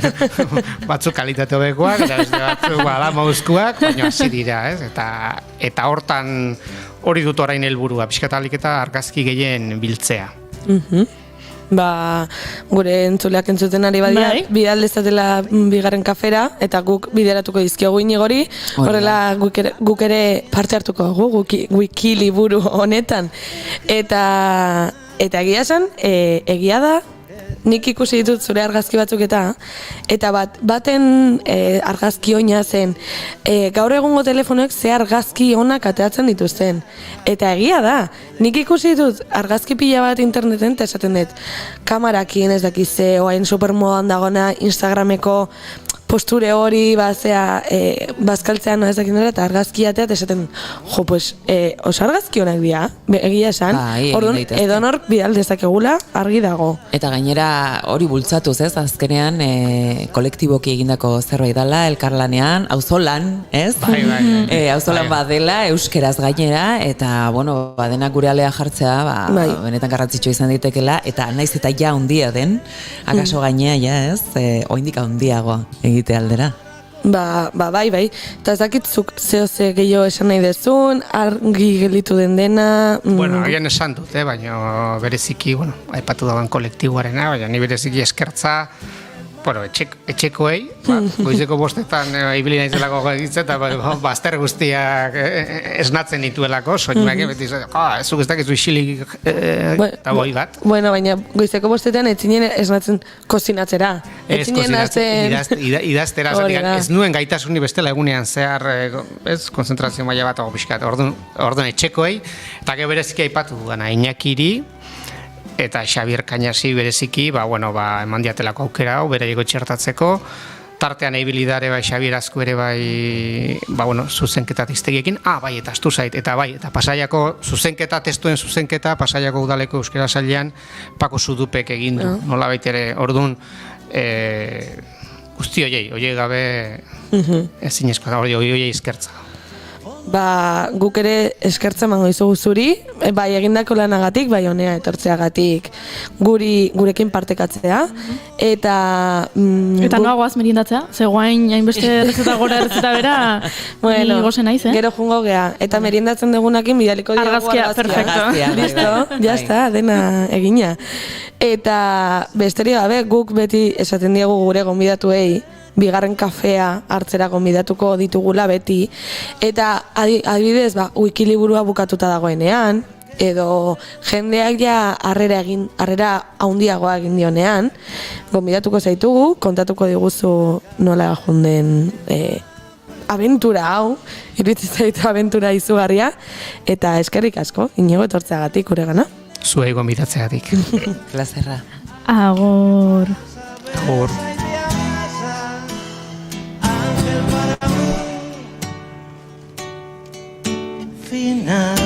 Batzuk kalitate hobekoak, eta beste batzuk mauzkuak, baina hasi dira, ez? Eta hortan hori dut orain helburua, pixkatalik eta argazki gehien biltzea. Gure entzuleak entzuten ari badia, bidaldezatela bigarren kafera, eta guk bideratuko dizkiogu Inigori, horrela guk ere parte hartuko dugu, wiki liburu honetan. Eta egia esan, egia da, nik ikusi ditut zure argazki batzuk eta baten argazki oina zen gaur egungo telefonoek ze argazki onak ateatzen dituzten. Eta egia da, nik ikusi ditut argazki pila bat interneten eta esaten dut kamarakin ez dakize, oain supermodan dagona Instagrameko posture hori bazkaltzean ez dakit nola eta argazki atea eta esaten oso argazki honak dira, egia esan, orduan edonork bidal dezakegula argi dago. Eta gainera hori bultzatuz, ez, azkenean kolektiboki egindako zerbait dela, elkarlanean, auzolan, ez? Auzolan badela, euskeraz gainera, eta, denak gure alea jartzea, benetan garrantzitsua izan ditekela, eta naiz eta ja handia den, akaso gainea, ja, ez, oindik handiagoa egite aldera. Bai. Eta ez dakitzuk zehose gehiago esan nahi dezun, argi gelitu den dena... Agian esan dut, baina bereziki, aipatu dagoen kolektiboarena, baina ni bereziki eskertza, etxekoei, goizeko bostetan ibili naizelako egitzen, eta bazter guztiak esnatzen dituelako, soinuak beti zuk ez dakizu isilik eta goi bat. Baina goizeko bostetan etzinen esnatzen kozinatzera. Ez kozinatzen, idaztera, ez nuen gaitasuni bestela egunean zehar, ez, konzentrazio maila bat pixkat, orduan etxekoei, eta gero bereziki aipatu dugana, Iñakiri, eta Xabier Kainasi bereziki, eman diatelako aukera, beraieko txertatzeko, tartean eibilidare Xabier Azku ere zuzenketa tiztegiekin, eta astu zait, eta Pasaiako zuzenketa, testuen zuzenketa, Pasaiako udaleko euskera sailean, Pako Zudupek egin du, nola baitere, orduan, guzti oiei gabe ezin eskoa, oiei izkertza. Guk ere eskertzen mango izugu zuri, bai egindako lanagatik, bai honea etortzeagatik gurekin partekatzea, eta... Eta noagoaz merindatzea? Ze guain hainbeste errezeta gora errezeta bera, ni gozen naiz, Gero jungo gea, eta merindatzen dugunakin bidaliko diago argazkia. Perfecto. Listo, jazta, dena egina. Eta besterio gabe, guk beti esaten diegu gure gonbidatuei, bigarren kafea hartzera gonbidatuko ditugula beti, eta adibidez, wikiliburua bukatuta dagoenean, edo jendeak ja harrera handiagoa egin dionean, gonbidatuko zaitugu, kontatuko diguzu nola junden abentura hau, iritsi zaitu abentura izugarria, eta eskerrik asko, Inigo etortzeagatik guregana. Zuei gonbidatzeagatik. Plazerra. Agor. Final.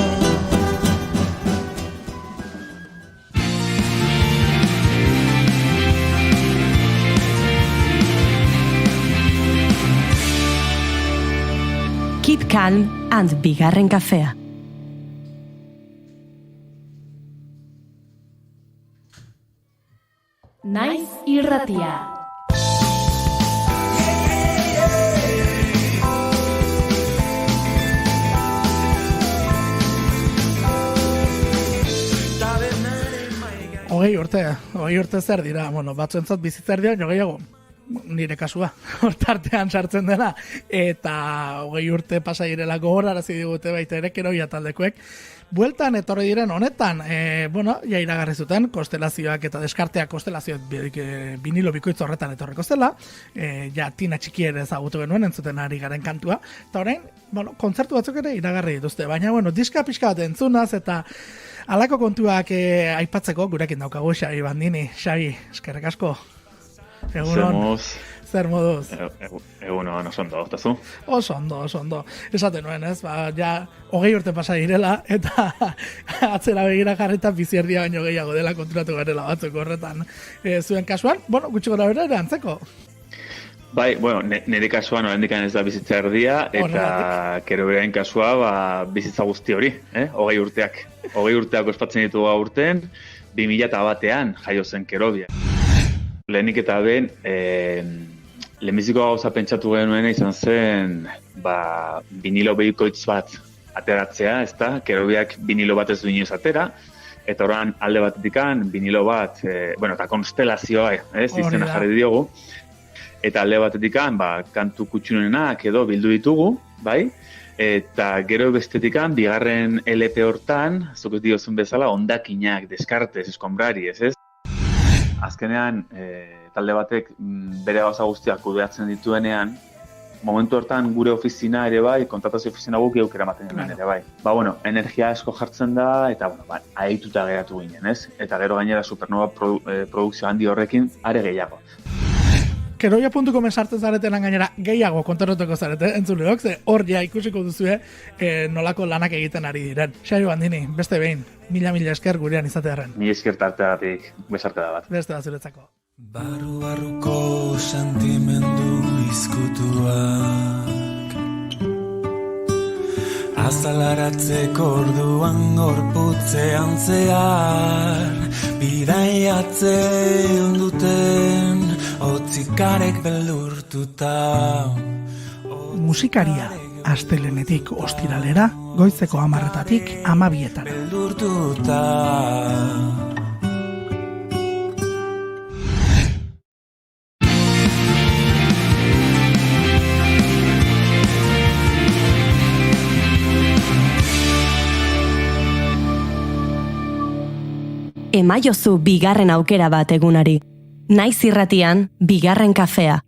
Keep calm and bigarren kafea. Naiz irratia. Hogei urte zer dira, batzuentzat bizitzer dira, gehiago, nire kasua, hortartean sartzen dela, eta 20 urte pasa direlako horarazi digute baita ere, keroia taldekoek. Bueltan etorri diren honetan, ja iragarri zuten, konstelazioak eta deskarteak konstelazioak vinilo bikoitz horretan etorreko zela, ja tina txiki ere ezagutu genuen entzuten ari garen kantua, eta orain, kontzertu batzuk ere iragarri dituzte, baina, diska pixka bat entzunaz, eta halako kontuak aipatzeko gurekin daukagu Xabi Bandini. Xabi, eskerrik asko. Egunon. zer moduz? Egunon, oso ondo, otazu? Oso ondo. Esaten nuen, ez? Ja, 20 urte pasa direla, eta atzera begira jarrita bizierdia baino gehiago dela konturatu garela batzuk horretan. Zuen kasuan, gutxi gora bera ere antzeko. Bai, nire kasuan oraindik ez da bizitza erdia, eta Keroberen kasua bizitza guzti hori, 20 urteak. 20 urteak ospatzen ditugu aurten, 2001an jaio zen Kerobia. Lehenik eta ben, lehenbiziko gauza pentsatu genuena izan zen, vinilo behikoitz bat ateratzea, ezta? Kerobiak vinilo bat ez du inoiz atera, eta orain alde batetikan vinilo bat, eta konstelazioa, izena jarri diogu, eta alde batetikan, kantu kutxunenak edo bildu ditugu, bai? Eta gero bestetikan, bigarren LP hortan, zuk diozun bezala, ondakinak, deskartez, eskombrari, ez? Azkenean, talde batek bere gauza guztiak kudeatzen dituenean, momentu hortan gure ofizina ere bai, kontratazio ofizina guk eukera maten genuen ere bai. Energia asko jartzen da, eta ahituta geratu ginen, ez? Eta gero gainera Supernova produkzio handi horrekin are gehiago. Kerobia.com sartzen zaretenan gainera gehiago kontoratuko zarete, entzuleok, ze hor ja ikusiko duzue nolako lanak egiten ari diren. Xabi Bandini, beste behin, mila esker gurean izatearen. Mila esker tarteagatik, besarte da bat. Beste da zuretzako. Barru-barruko sentimendu izkutuak azalaratzeko orduan gorputzean zehar bidaiatzen duten otzikarek beldurtuta. Musikaria astelenetik ostiralera, goizeko 10:00-tatik 12:00-etara. Beldurtuta. Emaiozu bigarren aukera bat egunari. Naiz irratian, bigarren kafea.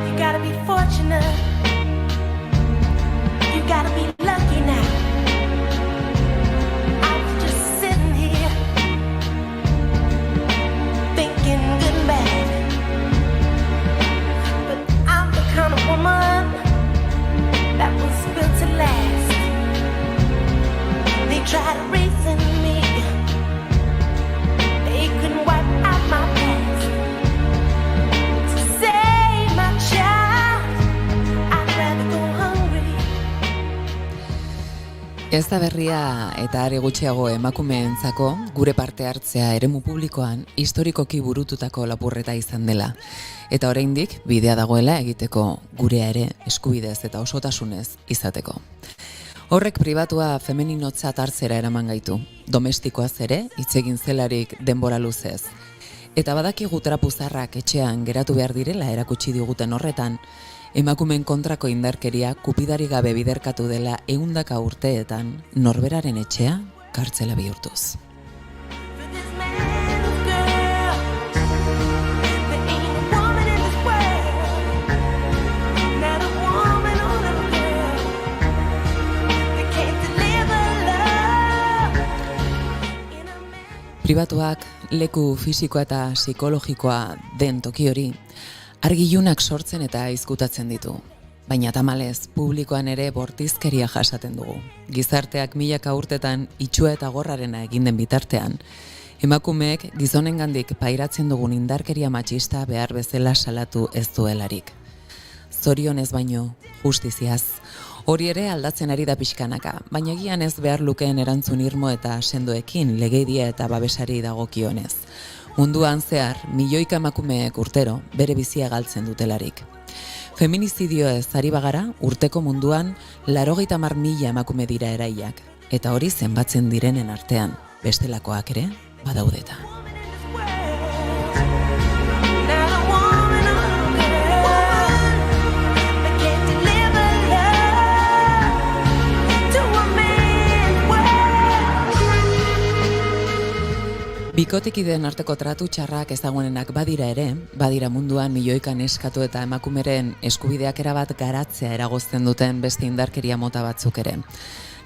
You gotta be fortunate. You gotta be lucky now. Try to reason me. They couldn't wipe out my past. To save my child, I'd rather go hungry. Ez da berria eta are gutxiago emakumeentzako gure parte hartzea eremu publikoan historikoki burututako lapurreta izan dela. Eta oraindik bidea dagoela egiteko gurea ere eskubidez eta osotasunez izateko. Horrek pribatua femeninotzat hartzera eraman gaitu, domestikoaz ere, hitz egin zelarik denbora luzez. Eta badakigu trapuzarrak etxean geratu behar direla erakutsi diguten horretan, emakumeen kontrako indarkeria kupidari gabe biderkatu dela 100 urteetan norberaren etxea kartzela bihurtuz. Pribatuak leku fisikoa eta psikologikoa den toki hori, argilunak sortzen eta izkutatzen ditu. Baina tamalez, publikoan ere bortizkeria jasaten dugu. Gizarteak milaka urtetan itxua eta gorrarena egin den bitartean, emakumeek gizonengandik pairatzen dugun indarkeria matxista behar bezala salatu ez duelarik. Zorionez baino, justiziaz, hori ere aldatzen ari da pixkanaka, baina egian ez behar lukeen erantzun irmo eta sendoekin legeidia eta babesari dagokionez. Munduan zehar, milioika emakumeek urtero bere bizia galtzen dutelarik. Feminizidioez ari bagara, urteko munduan 80.000 emakume dira eraiak, eta hori zenbatzen direnen artean, bestelakoak ere badaudeta. Bikotekideen arteko tratu txarrak ezagunenak badira ere, badira munduan milioika neskatu eta emakumeren eskubideak erabat garatzea eragozten duten beste indarkeria mota batzuk ere.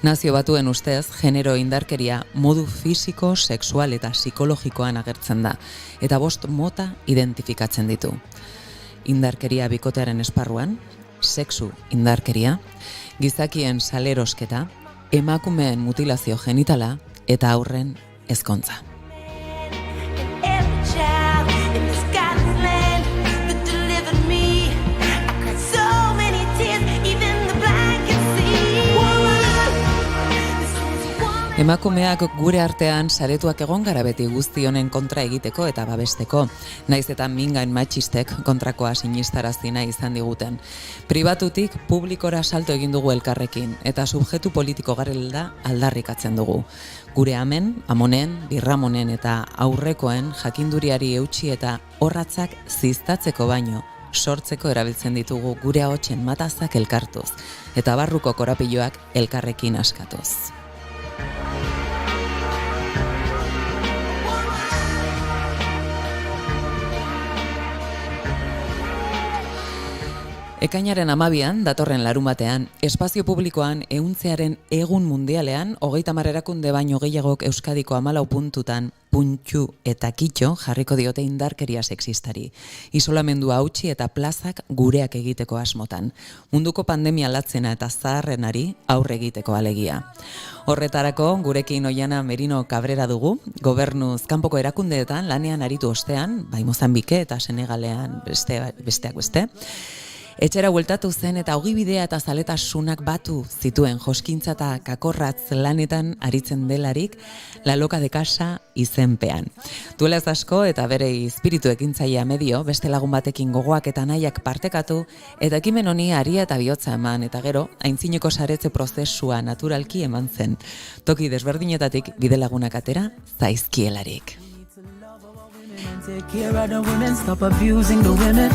Nazio Batuen ustez, genero indarkeria modu fisiko, sexual eta psikologikoan agertzen da, eta 5 mota identifikatzen ditu. Indarkeria bikotearen esparruan, sexu indarkeria, gizakien salerosketa, emakumeen mutilazio genitala eta haurren ezkontza. Every child in this God's land that delivered me. I cried so many tears, even the blind can see. Emakumeak gure artean saretuak egon gara beti guzti honen kontra egiteko eta babesteko, naiz eta mingain matxistek kontrakoa sinistarazi nahi izan diguten. Pribatutik publikora salto egin dugu elkarrekin eta subjektu politiko garela aldarrikatzen dugu. Gure amen, amonen, birramonen eta aurrekoen jakinduriari eutsi eta orratzak ziztatzeko baino sortzeko erabiltzen ditugu gure ahotsen matazak elkartuz eta barruko korapiloak elkarrekin askatuz. Ekainaren 12an, datorren larunbatean, espazio publikoan ehuntzearen egun mundialean, 30 erakunde baino gehiagok Euskadiko 14 puntutan puntxu eta kitxo jarriko diote indarkeria sexistari. Isolamendua hautsi eta plazak gureak egiteko asmotan. Munduko pandemia latzena eta zaharrenari aurre egiteko alegia. Horretarako, gurekin Oiana Merino Cabrera dugu, gobernuz kanpoko erakundeetan lanean aritu ostean, bai Mozambike eta Senegalean besteak beste. Etxera bueltatu zen eta ogibidea eta zaletasunak batu zituen joskintza eta kakorratz lanetan aritzen delarik La Loca de Casa izenpean. Duela ez asko eta bere espiritu ekintzailea medio, beste lagun batekin gogoak eta nahiak partekatu eta ekimen honi aria eta bihotza eman eta gero, aintzineko saretze prozesua naturalki eman zen. Toki desberdinetatik bidelagunak atera zaizkielarik. Take care of the women, stop abusing the women.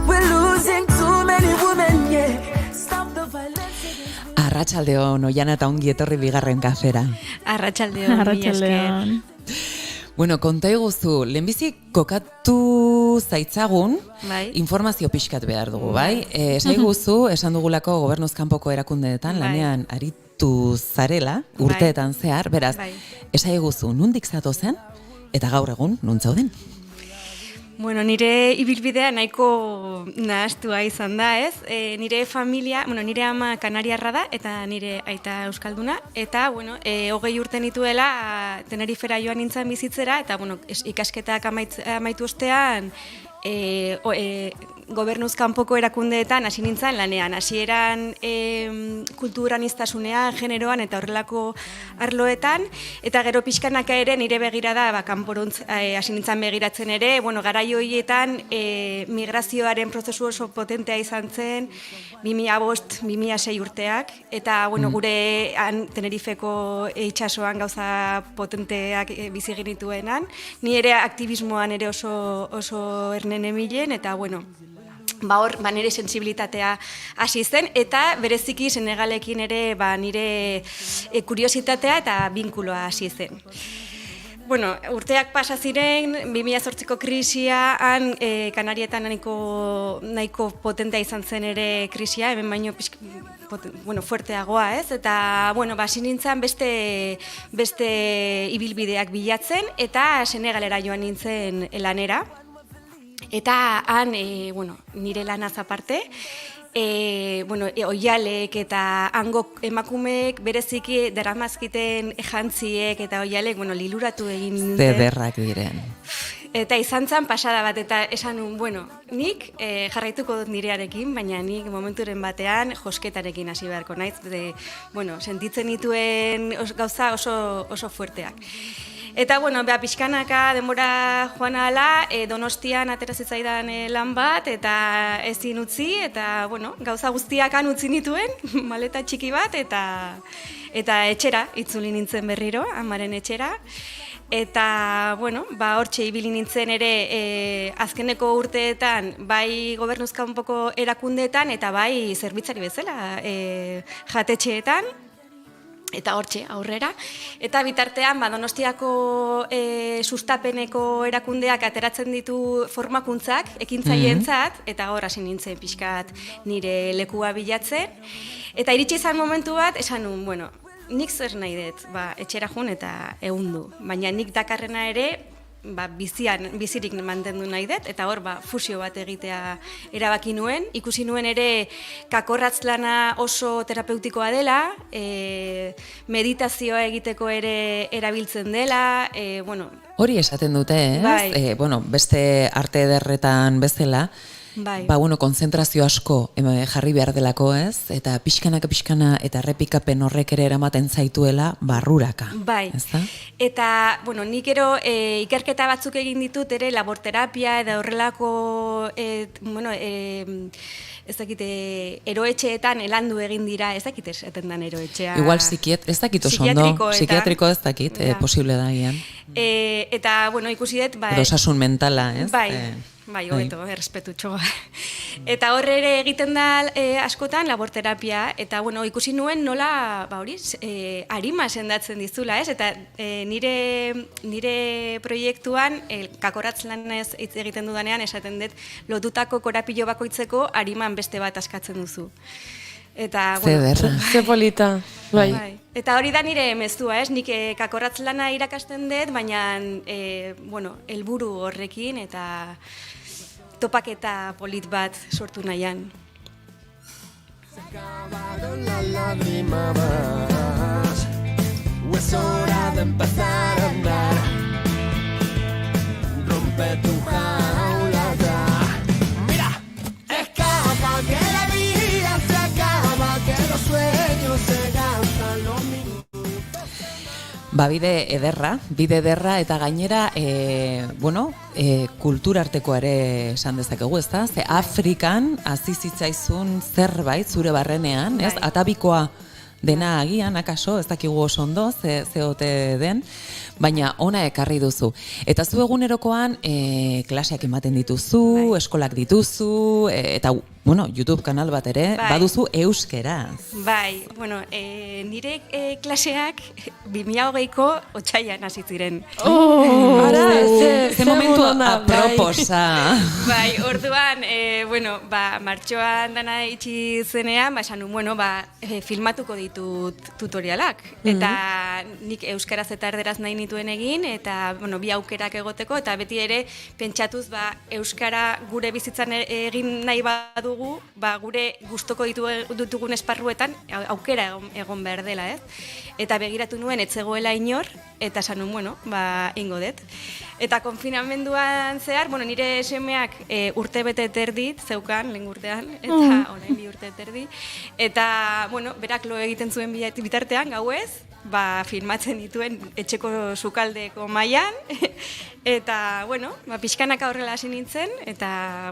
We're losing too many women, yeah. Stop the violence. Arratsaldeon, Oiana eta ongi etorri bigarren kafera. Arratsaldeon, mila esker. Bueno, konta iguzu, lehenbizi kokatu zaitzagun, bai. Informazio pixkat behar dugu, bai? Esaiguzu, esan dugulako gobernuz kanpoko erakundeetan lanean aritu zarela, urteetan zehar, beraz, esaiguzu, nundik zatozen eta gaur egun nuntzauden? Bueno, nire ibilbidea nahiko nahastua izan da, ez? Nire familia, nire ama kanariarra da eta nire aita euskalduna eta, 20 urte nituela Tenerifera joan nintzen bizitzera eta, ikasketak amaitu ostean gobernuz kanpoko erakundeetan hasi nintzen lanean. Hasieran kulturaniztasunean, generoan eta horrelako arloetan eta gero pixkanaka ere nire begirada kanporuntz hasi nintzen begiratzen ere, garai horietan migrazioaren prozesu oso potentea izan zen 2005-2006 urteak eta gure Tenerifeko itsasoan gauza potenteak bizi genituenan. Ni ere aktivismoan ere oso erne nemilen eta hor nire sensibilitatea hasi zen eta bereziki Senegalekin ere nire kuriositatea eta binkuloa hasi zen. Urteak pasa ziren, 2008ko krisia, Kanarietan nahiko potentea izan zen ere krisia, hemen baino fuerteagoa, ez? Eta, hasi nintzen beste ibilbideak bilatzen eta Senegalera joan nintzen lanera. Eta nire lanaz aparte, oialek eta hango emakumeek bereziki daramazkiten jantziek eta oialek, liluratu egin nintzen. Zederrak diren. Eta izan zen pasada bat, eta esan nik jarraituko dut nirearekin, baina nik momenturen batean josketarekin hasi beharko naiz, sentitzen nituen gauza oso fuerteak. Eta, pixkanaka denbora joan ahala, Donostian atera zitzaidan lan bat, eta ezin utzi, eta, gauza guztiak utzi nituen, maleta txiki bat, eta etxera, itzuli nintzen berriro, amaren etxera. Eta, hortxe ibili nintzen ere azkeneko urteetan, bai gobernuz kanpoko erakundeetan, eta bai zerbitzari bezala jatetxeetan. eta hortxe aurrera. Eta bitartean, Donostiako sustapeneko erakundeak ateratzen ditu formakuntzak, ekintzaileentzat, eta hor hasi nintzen pixkat nire lekua bilatzen. Eta iritsi izan momentu bat, esan nun, bueno, nik zer nahi dut, etxera jun eta ehundu. Baina nik dakarrena ere, bizirik mantendu nahi dut, eta hor fusio bat egitea erabaki nuen. Ikusi nuen ere kakorratz lana oso terapeutikoa dela, meditazioa egiteko ere erabiltzen dela, Hori esaten dute, ez? Beste arte ederretan bezala, konzentrazio asko jarri behar delako, ez? Eta pixkana eta errepikapen horrek ere eramaten zaituela barruraka. Bai, eta, nik ero ikerketa batzuk egin ditut ere laborterapia eta horrelako, ez dakite, eroetxeetan elandu egin dira, ez dakite esaten dan eroetxea. Igual ez dakit oso ondo, psikiatriko ez dakit, posible da gian. Eta, ikusi dut, edo osasun mentala, ez? Bai, hobeto, errespetutxo. Eta horre ere egiten da askotan laborterapia, eta ikusi nuen nola, arima sendatzen dizula, ez? Eta nire proiektuan, kakoratz lanez hitz egiten dudanean, esaten dut, lotutako korapilo bakoitzeko ariman beste bat askatzen duzu. Eta, Ze polita, bai. Eta hori da nire mezua, ez? Nik kakorratz lana irakasten dut, baina, helburu horrekin eta topaketa polit bat sortu nahian. Se acabaron las lágrimas más, es hora de empezar a andar, rompe tu jaula ya. Mira, escapa que la vida se acaba, que los sueños se gastan los minutos. Bide ederra eta gainera, kulturarteko ere esan dezakegu, ezta? Ze Afrikan hasi zitzaizun zerbait zure barrenean, ez? Atabikoa dena agian, akaso, ez dakigu oso ondo, ze ote den, baina ona ekarri duzu. Eta zu egunerokoan klaseak ematen dituzu, eskolak dituzu, eta YouTube kanal bat ere, baduzu euskeraz. Bai, nire klaseak 2020ko otsailean hasi ziren. Ze momentu aproposa. Bai, orduan, martxoan dana itxi zenean, esan nun, filmatuko ditut tutorialak. Eta nik euskaraz eta erderaz nahi nituen egin, eta bi aukerak egoteko, eta beti ere pentsatuz euskara gure bizitzan egin nahi badu gure gustoko ditugun esparruetan aukera egon behar dela, ez? Eta begiratu nuen etzegoela inor, eta esan nuen, ingo dut. Eta konfinamenduan zehar, nire semeak urte bete terdit zeukan, lehen urtean, eta orain 2 urte terdi. Eta, berak lo egiten zuen bitartean, gauez, filmatzen dituen etxeko sukaldeko mailan, eta, pixkanaka horrela hasi nintzen, eta,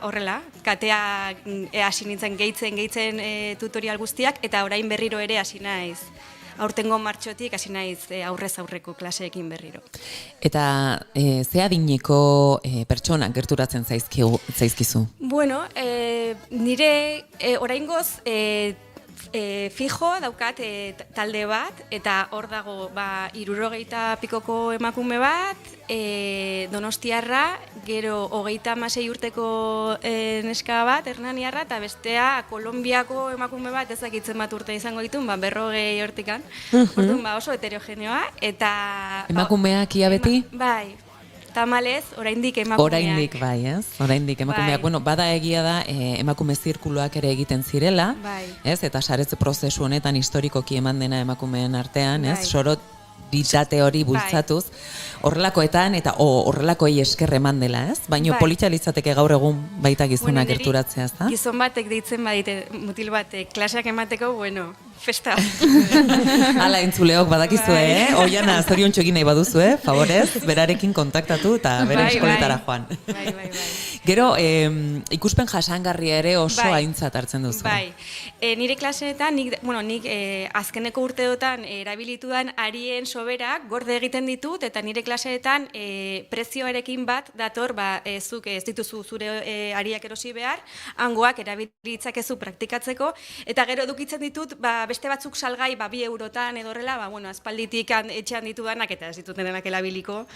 horrela, katea hasi nintzen gehitzen tutorial guztiak, eta orain berriro ere hasi naiz. Aurtengo martxotik hasi naiz aurrez aurreko klaseekin berriro. Eta ze adineko pertsonak gerturatzen zaizkizu? Nire oraingoz fijo daukat talde bat, eta hor dago 60 pikoko emakume bat, donostiarra, gero 36 urteko neska bat, hernaniarra, eta bestea Kolonbiako emakume bat, ezakitzen bat urte izango ditun, 40 hortikan. Orduan oso heterogeneoa, eta... Emakumeak ia beti? Bai. Tamalez, oraindik emakumeak. Oraindik bai, ez? Oraindik emakumeak. Bada egia da emakume zirkuloak ere egiten zirela, ez? Eta saretze prozesu honetan historikoki eman dena emakumeen artean, ez? Sororitate hori bultzatuz, horrelakoetan eta horrelakoei esker eman dela, ez? Baina polita litzateke gaur egun baita gizonak gerturatzea, ez da? Gizon batek deitzen badite, mutil batek, klaseak emateko, festa. Hala, entzuleok badakizue, Oiana, zoriontxo egin nahi baduzue, favorez, berarekin kontaktatu eta bere eskoletara joan. Gero, ikuspen jasangarria ere oso aintzat hartzen duzu. Nire klaseetan, nik azkeneko urteotan erabilitudan arien soberak gorde egiten ditut, eta nire klaseetan prezioarekin bat dator, zuk ez dituzu zure ariak erosi behar, hangoak erabilitzakezu praktikatzeko, eta gero edukitzen ditut, beste batzuk salgai 2 eurotan edo horrela, bueno, aspalditik etxean ditudanak eta ez dituten denak elabiliko,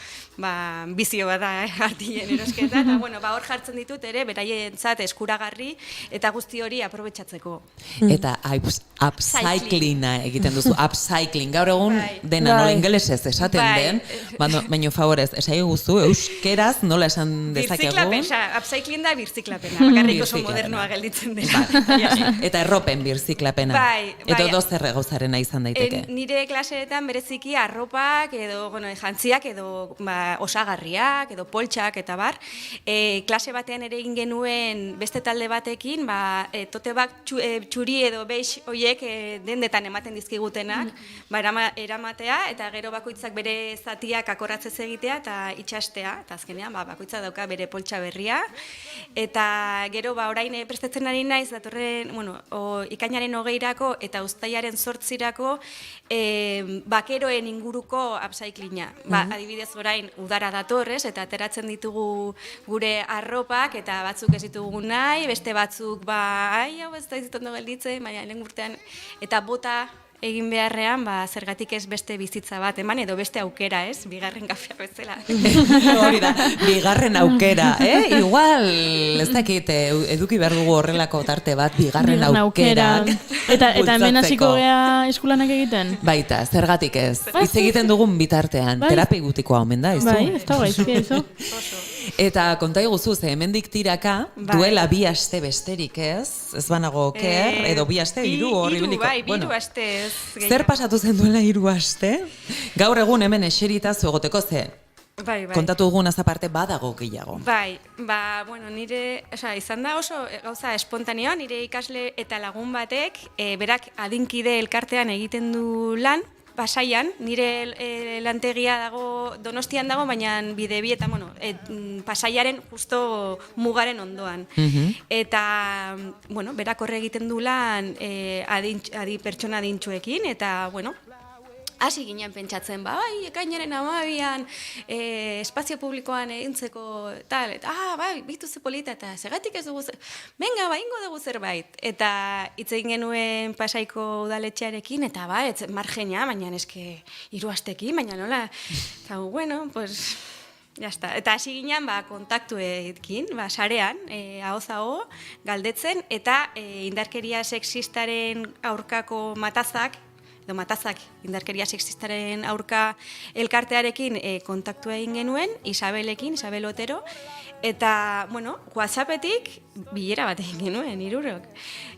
bizio bat da artinen erosketa, eta bueno, hor jartzen ditut ere, beraientzat eskuragarri eta guzti hori aprobetxatzeko. Eta upcyclinga egiten duzu, upcycling, gaur egun dena nola ingelesez esaten den, baina favorez, esai guzu, euskeraz nola esan dezakegu? Upcycling da birziklapena, bakarrik oso modernoa gelditzen dela. Eta erropen birziklapena, edo dozer gauzarena izan daiteke. Nire klaseetan bereziki arropak, edo jantziak, edo osagarriak, edo poltsak, eta bar. Klase batean ere egin genuen beste talde batekin, tote bag txuri edo beix hoiek dendetan ematen dizkigutenak, eramatea, eta gero bakoitzak bere zatiak akorratzez egitea eta itxastea, eta azkenean bakoitzak dauka bere poltsa berria, eta gero orain prestatzen ari naiz, datorren, ikainaren 20irako eta uztailaren 8irako bakeroen inguruko upcyclinga. Adibidez orain udara datorrez, eta ateratzen ditugu gure arropak, eta batzuk ez ditugu nahi, beste batzuk hau ez da izitondo gelditzen, baina lehen urtean, eta bota egin beharrean, zergatik ez beste bizitza bat eman, edo beste aukera, ez? Bigarren kafea bezala. Hori da, bigarren aukera, Igual, ez dakit, eduki behar dugu horrelako tarte bat, bigarren aukera. Eta hemen hasiko gea eskulanak egiten? Baita, zergatik ez. Hitz egiten dugun bitartean, terapia gutikoa omen da, izu? Bai, ez da gaizki, izu. Eta konta iguzu, hemendik tiraka, duela 2 aste besterik ez banago oker, edo 2 aste, 3 horri biliko. Bai, 2 aste ez. Zer pasatu zen duela 3 aste? Gaur egun hemen eserita zuegoteko kontatu dugunaz aparte badago gehiago. Bai, nire, izan da oso gauza espontaneoa, nire ikasle eta lagun batek, berak adinkide elkartean egiten du lan, Pasaian, nire lantegia dago, Donostian dago, baina Bidebi eta, Pasaiaren justo mugaren ondoan. Eta, berak horre egiten du lan pertsona adintxuekin, eta, hasi ginen pentsatzen, ekainaren 12an espazio publikoan egintzeko tal, bitu ze polita, eta segatik ez dugu venga, ingo dugu zerbait. Eta hitz egin genuen Pasaiko udaletxearekin, eta margena, baina eske 3 astekin, baina nola, eta pues, jazta. Eta hasi ginen kontaktuekin, sarean, ahoz-aho, galdetzen, eta indarkeria sexistaren aurkako matazak indarkeria sexistaren aurka elkartearekin kontaktua egin genuen, Isabel Otero, eta, WhatsAppetik bilera bat egin genuen, 3.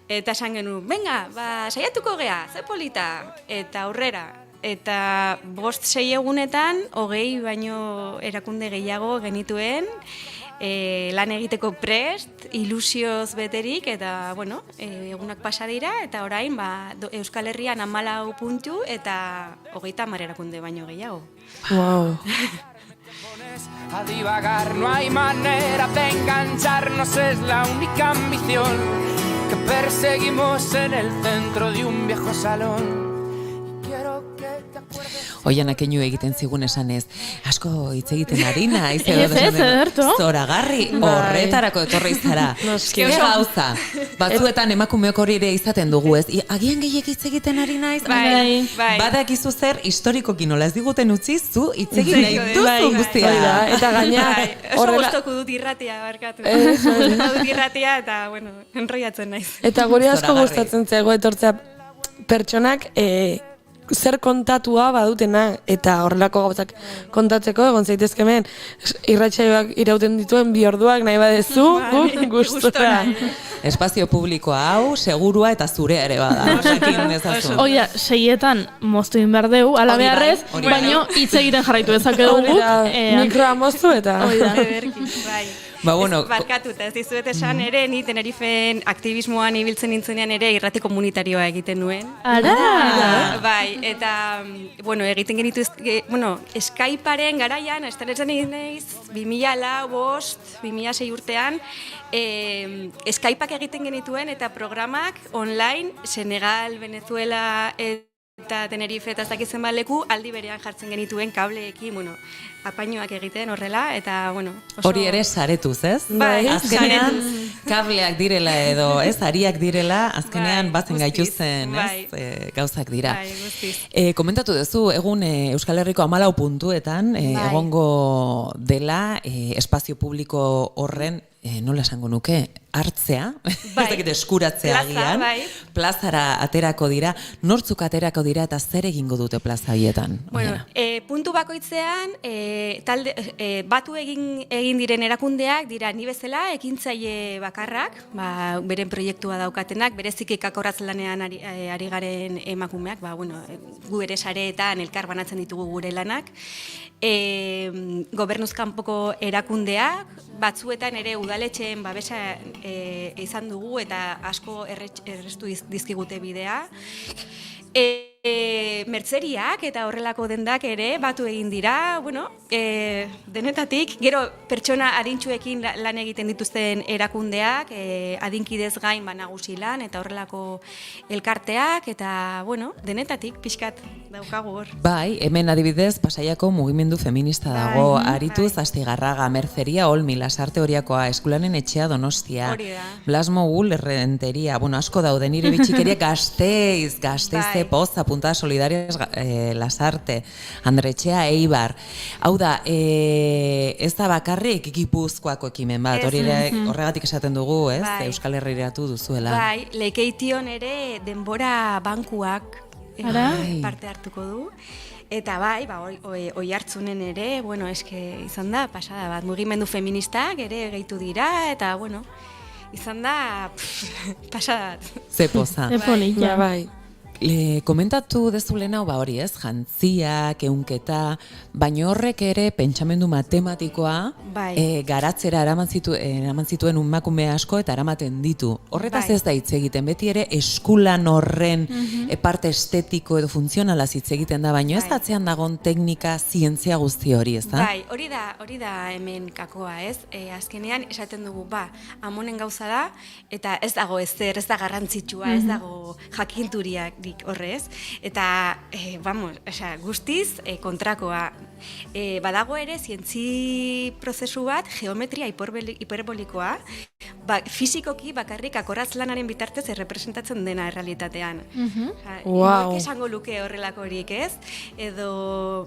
Eta esan genuen, venga, saiatuko gea, ze polita, eta aurrera. Eta 5-6 egunetan, 20 baino erakunde gehiago genituen, lan egiteko prest, ilusioz beterik, eta, egunak pasa dira, eta orain, Euskal Herrian 14 puntu, eta 30 erakunde baino gehiago. Wow. A divagar, no hay manera de engancharnos, es la única ambición que perseguimos en el centro de un viejo salón. Oianak enu egiten zigun esanez, asko hitz egiten ari naiz, zoragarri, horretarako etorri zara. Ke gauza, batzuetan emakumeok hori ere izaten dugu ez, agian gehiek hitz egiten ari naiz, badakizu zer historikoki nola ez diguten utzi, zu hitz egin nahi duzu guztia. Eta gaina, oso gustoko dut irratia, barkatu. Dut irratia, eta, enroiatzen naiz. Eta guri asko gustatzen zego etortzea pertsonak, zer kontatua badutena, eta horrelako gauzak kontatzeko, egon zaitezke hemen, irratsaioak irauten dituen 2 orduak nahi badezu, gustora. Espazio publikoa hau, segurua eta zurea ere bada. Oia, 6etan moztu behar dugu, ala beharrez, baino hitz egiten jarraitu dezakegu guk. Mikroa moztu eta... Barkatu, eta ez dizuet esan ere, ni Tenerifen aktivismoan ibiltzen nintzenean ere irrati komunitarioa egiten nuen. Ara! Bai, eta, egiten genitu, Skypearen garaian, estanetzen egin naiz, 2005-2006 urtean, Skypeak egiten genituen eta programak online, Senegal, Venezuela, eta Tenerife eta ez dakit zenbat leku, aldi berean jartzen genituen kableekin, bueno, apainoak egiten horrela, eta, bueno, oso... Hori ere saretuz, ez? Bai, azkenean, saretuz. kableak direla edo, ez, ariak direla, azkenean batzen gaituzten, bai. Gauzak dira. Bai, guztiz. Komentatu duzu, egun Euskal Herriko 14 puntuetan egongo dela espazio publiko horren, nola esango nuke, hartzea, ez dakit eskuratzea agian, plazara aterako dira, nortzuk aterako dira eta zer egingo dute plaza horietan? Bueno, puntu bakoitzean, batu egin diren erakundeak dira ni bezala ekintzaile bakarrak, beren proiektua daukatenak, bereziki kakoratzlanean ari garen emakumeak, gu ere sareetan elkar banatzen ditugu gure lanak, gobernuz kanpoko erakundeak, batzuetan ere udaletxeen babesa izan dugu eta asko errestu dizkigute bidea. Mertzeriak eta horrelako dendak ere batu egin dira, denetatik, gero pertsona adintxuekin lan egiten dituzten erakundeak, adinkidez gain nagusi lan eta horrelako elkarteak, eta, denetatik pixkat daukagu hor. Bai, hemen adibidez, Pasaiako mugimendu feminista dago, arituz, Astigarraga, Merceria, Olmi, Lasarte Horiakoa, Eskulanen Etxea Donostia, Blasmo Gul, Errenteria, asko daude nire bitxikeria Gasteize, Poza, Puntada Solidarias, Lasarte, Andretxea, Eibar. Hau da, ez da bakarrik Gipuzkoako ekimen bat, horregatik esaten dugu, ez? Euskal Herriratu duzuela. Bai, Lekeition ere denbora bankuak parte hartuko du. Eta bai, oi hartzunen ere, izan da, pasada bat, mugimendu feministak ere gehitu dira, eta, izan da, pasada bat. Ze poza. Ze polita. Bai. Komentatu dezulena hori, ez? Jantziak, eunketa, baina horrek ere pentsamendu matematikoa garatzera eraman zituen emakume asko eta eramaten ditu. Horretaz ez da hitz egiten, beti ere eskulan horren parte estetiko edo funtzionala hitz egiten da, baina ez atzean dagoen teknika, zientzia guzti hori, ez da? Bai, hori da hemen kakoa, ez? Azkenean esaten dugu, amonen gauza da, eta ez dago ezer, ez da garrantzitsua, ez dago jakinturiak horrez, eta guztiz kontrakoa. Badago ere zientzi prozesu bat, geometria hiperbolikoa, fisikoki bakarrik akorazlanaren bitartez errepresentatzen dena errealitatean. Inoek esango luke horrelakorik, ez? Edo,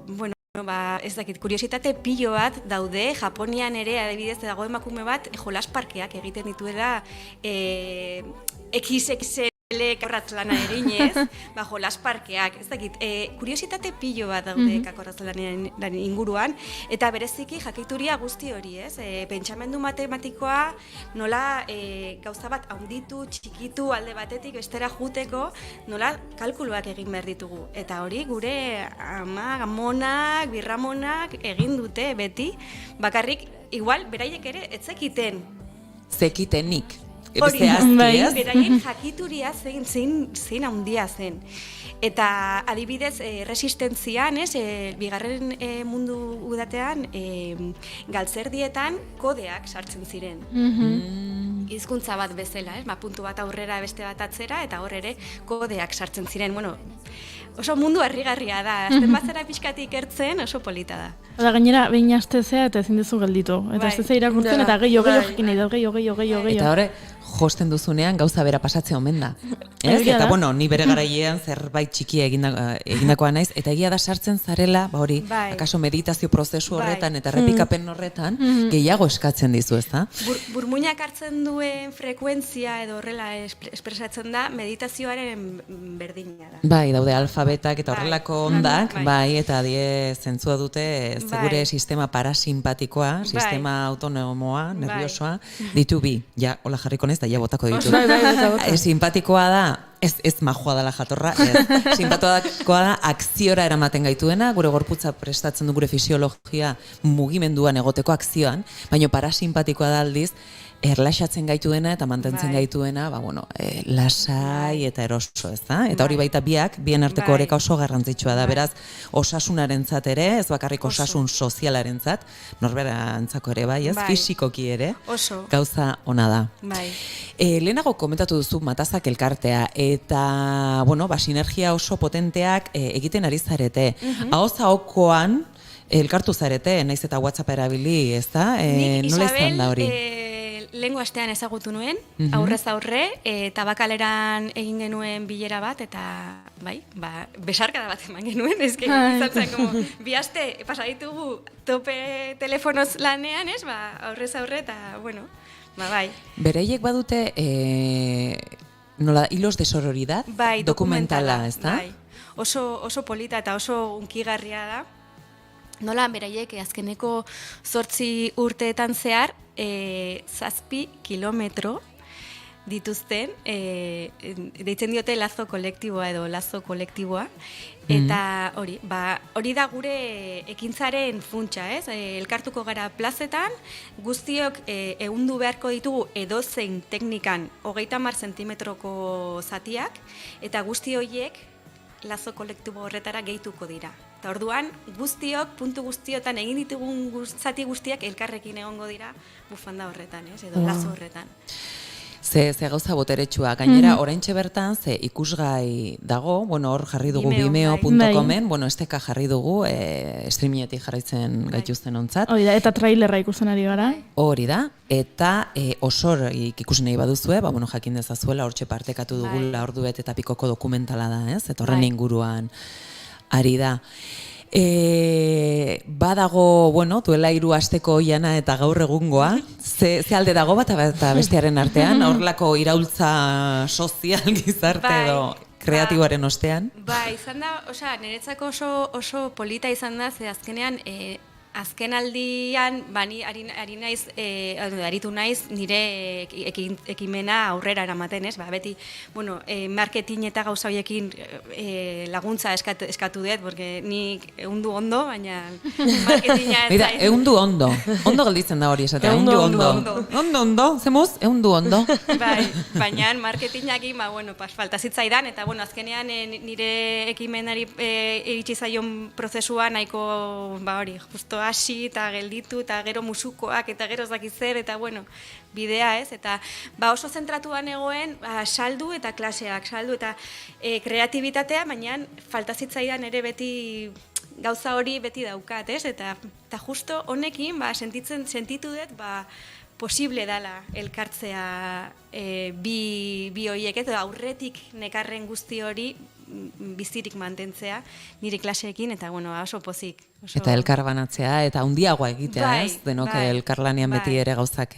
ez dakit, kuriositate pilo bat daude, Japonian ere adibidez dago emakume bat jolasparkeak egiten dituela XX kakorratzlana erinez, jolasparkeak, ez dakit, kuriositate pilo bat daude kakorratzlanaren inguruan, eta bereziki jakituria guzti hori, ez? Pentsamendu matematikoa nola gauza bat handitu, txikitu alde batetik bestera juteko, nola kalkuluak egin behar ditugu. Eta hori gure amonak, birramonak egin dute beti, bakarrik, igual, beraiek ere, ez zekiten. Zekitenik. Hori, beraien jakituria zein handia zen. Eta adibidez, resistentzian, bigarren mundu udatean, galtzerdietan kodeak sartzen ziren. Hizkuntza bat bezala, puntu bat aurrera beste bat atzera, eta hor ere kodeak sartzen ziren. Oso mundu harrigarria da, azten bazera pixkatik ikertzen oso polita da. Eta gainera, behin astezea eta ezin duzu gelditu. Eta astezea irakurtzen eta gehiago jakin nahi da, gehiago. Eta hori, josten duzunean gauza bera pasatzea omen da. Eta ni bere garailean zerbait txikia egindakoa naiz, eta egia da sartzen zarela, akaso meditazio prozesu horretan eta errepikapen horretan, gehiago eskatzen dizu, ez da? Burmuinak hartzen duen frekuentzia edo horrela espresatzen da, meditazioaren berdina da. Bai, daude alfabetak eta horrelako ondak, eta die zentzua dute gure sistema parasimpatikoa, sistema autonomoa, nerviosoa, ditu bi, hola jarriko nez, da botako ditu. Simpatikoa da, ez majoa dela jatorra, simpatikoa da akziora eramaten gaituena, gure gorputza prestatzen du gure fisiologia mugimenduan egoteko akzioan, baina parasimpatikoa da aldiz, erlaxatzen gaituena eta mantentzen gaituena, lasai eta eroso, ez da? Eta hori baita bien arteko oreka oso garrantzitsua da, beraz, osasunarentzat ere, ez bakarrik osasun sozialarentzat, norberantzako ere bai, ez? Fisikoki ere, gauza ona da. Lehenago komentatu duzu Matazak elkartea, eta, sinergia oso potenteak egiten ari zarete. Ahoz ahokoan, elkartu zarete, naiz eta WhatsApp erabili, ez da? Nola izan da hori? Lehengo astean ezagutu nuen, aurrez aurre, eta bakaleran egin genuen bilera bat, eta besarkada bat eman genuen, ezke, izan bi aste pasaditugu tope telefonoz lanean, ez, aurrez aurre, eta, bai. Bereiek badute, nola, hilos de sororidad, dokumentala, ez da? Bai, oso polita eta oso unkigarria da. Nola, beraiek azkeneko 8 urteetan zehar, 7 kilometro dituzten, deitzen diote lazo kolektiboa edo lazo kolektiboa, eta hori da gure ekintzaren funtsa, ez? Elkartuko gara plazetan, guztiok ehundu beharko ditugu edozein teknikan 30 zentimetroko zatiak, eta guzti horiek lazo kolektibo horretara gehituko dira. Eta orduan, puntu guztiotan egin ditugun zati guztiak elkarrekin egongo dira bufanda horretan, edo lazo horretan. Ze gauza boteretsua, gainera oraintxe bertan, ze ikusgai dago, hor jarri dugu vimeo.comen, esteka jarri dugu, streamietik jarraitzen gaituzten ontzat. Hori da, eta trailerra ikusten ari gara. Hori da, eta osorik ikusi nahi baduzue, jakin dezazuela, hortxe partekatu dugula orduet eta pikoko dokumentala da, ez? Eta horren inguruan ari da. Badago, duela 3 asteko oiana eta gaur egungoa, ze alde dago bat eta bestearen artean, horrelako iraultza sozial gizarte edo kreatiboaren ostean? Izan da, niretzako oso polita izan da, ze azkenean, azken aldian, aritu naiz nire ekimena aurrera eramaten, ez? Beti, marketing eta gauza horiekin laguntza eskatu dut, porque nik ehundu ondo, baina marketinga ez da. Ehundu ondo. Ondo gelditzen da hori esatea. Ehundu ondo. Ondo, zemuz? Ehundu ondo. Baina marketingakin, falta zitzaidan, eta azkenean nire ekimenari iritsi zaion prozesua nahiko, justo hasi eta gelditu eta gero musukoak eta gero zer eta bidea, ez? Eta oso zentratuan egoen saldu eta klaseak, saldu eta kreatibitatea, baina falta zitzaidan ere beti gauza hori beti daukat, ez? Eta justo honekin sentitu dut posible dala elkartzea bi horiek, eta aurretik nekarren guzti hori bizirik mantentzea nire klaseekin, eta oso pozik. Eta elkarbanatzea, eta handiagoa egitea, ez? Denok elkarlanean beti ere gauzak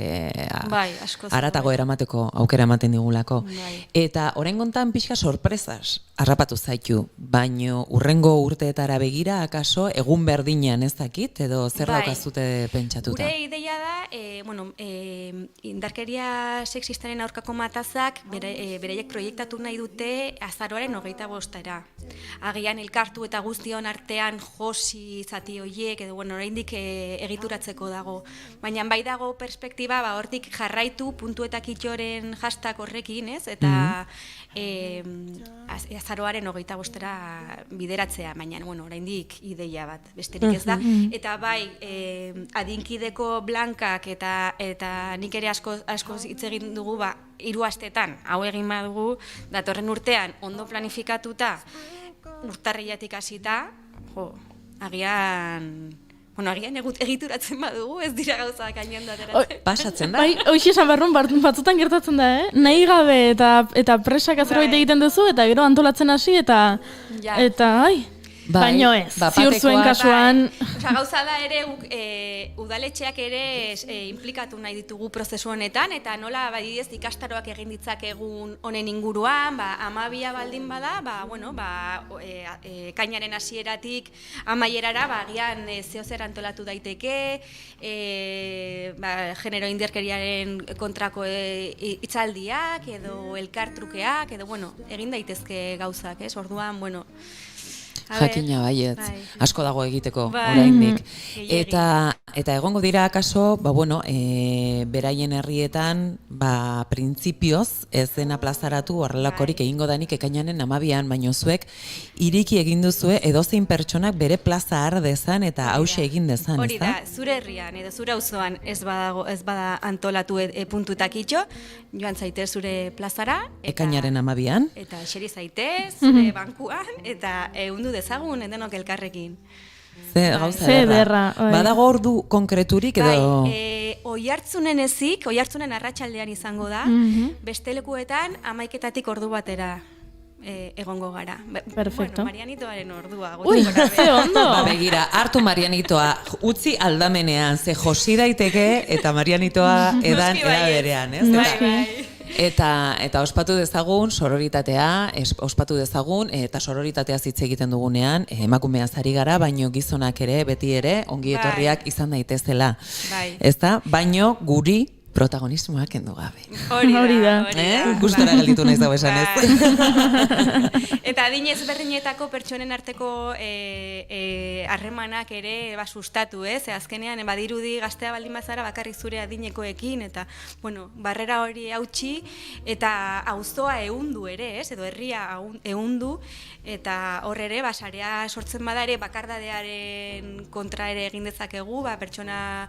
haratago eramateko aukera ematen digulako. Eta oraingontan pixka sorpresaz harrapatu zaitu, baino urrengo urteetara begira, akaso egun berdinean ez dakit, edo zer daukazute pentsatuta? Gure ideia da, indarkeria sexistaren aurkako matazak bereiek proiektatu nahi dute azaroaren 25-era. Agian elkartu eta guztion artean josi zati horiek, edo oraindik egituratzeko dago. Baina bai dago perspektiba, hortik jarraitu puntuetak itxoren hashtag horrekin, ez? Eta azaroaren 25-era bideratzea, baina oraindik ideia bat, besterik ez da. Eta bai, adinkideko blankak eta nik ere asko hitz egin dugu, 3 astetan, hau egin badugu, datorren urtean ondo planifikatuta, urtarrilatik hasita, agian egituratzen badugu, ez dira gauzak hainen ateratzen. Pasatzen da. Bai, hoxe esan barrun, batzutan gertatzen da, nahi gabe eta presak azerbait egiten duzu, eta gero antolatzen hasi, eta baino ez, ziur zuen kasuan. Gauza da ere, udaletxeak ere implikatu nahi ditugu prozesu honetan, eta nola badidez ikastaroak egin ditzakegun honen inguruan, 12 baldin bada, kainaren hasieratik amaierara, agian zehozer antolatu daiteke, genero indarkeriaren kontrako hitzaldiak, edo elkartrukeak, edo egin daitezke gauzak, ez? Orduan, Jakina baiet, asko dago egiteko oraindik. Eta eta egongo dira akaso, beraien herrietan, printzipioz ez dena plazaratu horrelakorik egingo danik ekainaren 12an, baino zuek iriki egin duzue edozein pertsonak bere plaza har dezan eta hause egin dezan, Hori da, zure herrian edo zure auzoan ez bada antolatu puntutak itxo, joan zaitez zure plazara. Ekainaren 12an. Eta eseri zaitez, zure bankuan, eta ehundu dezagun denok elkarrekin. Ze gauza ederra. Badago ordu konkreturik edo... Oihartzunen arratsaldean izango da, beste lekuetan 11:00 ordu batera egongo gara. Perfecto. Marianitoaren ordua. Ze ondo! Begira, hartu Marianitoa, utzi aldamenean, ze josi daiteke eta Marianitoa edan berean, ez? Eta ospatu dezagun sororitatea, ospatu dezagun eta sororitatea hitz egiten dugunean, emakumeaz ari gara, baino gizonak ere, beti ere, ongi etorriak izan daitezela. Ezta? Baino guri protagonismoak kendu gabe. Hori da. Gustora gelditu naiz dago esan ez. Eta adin ezberdinetako pertsonen arteko harremanak ere sustatu, ez? Azkenean, badirudi gaztea baldin bazara bakarrik zure adinekoekin, eta, barrera hori hautsi, eta auzoa ehundu ere, ez? Edo herria ehundu, eta hor ere, sarea sortzen bada ere, bakardadearen kontra ere egin dezakegu, pertsona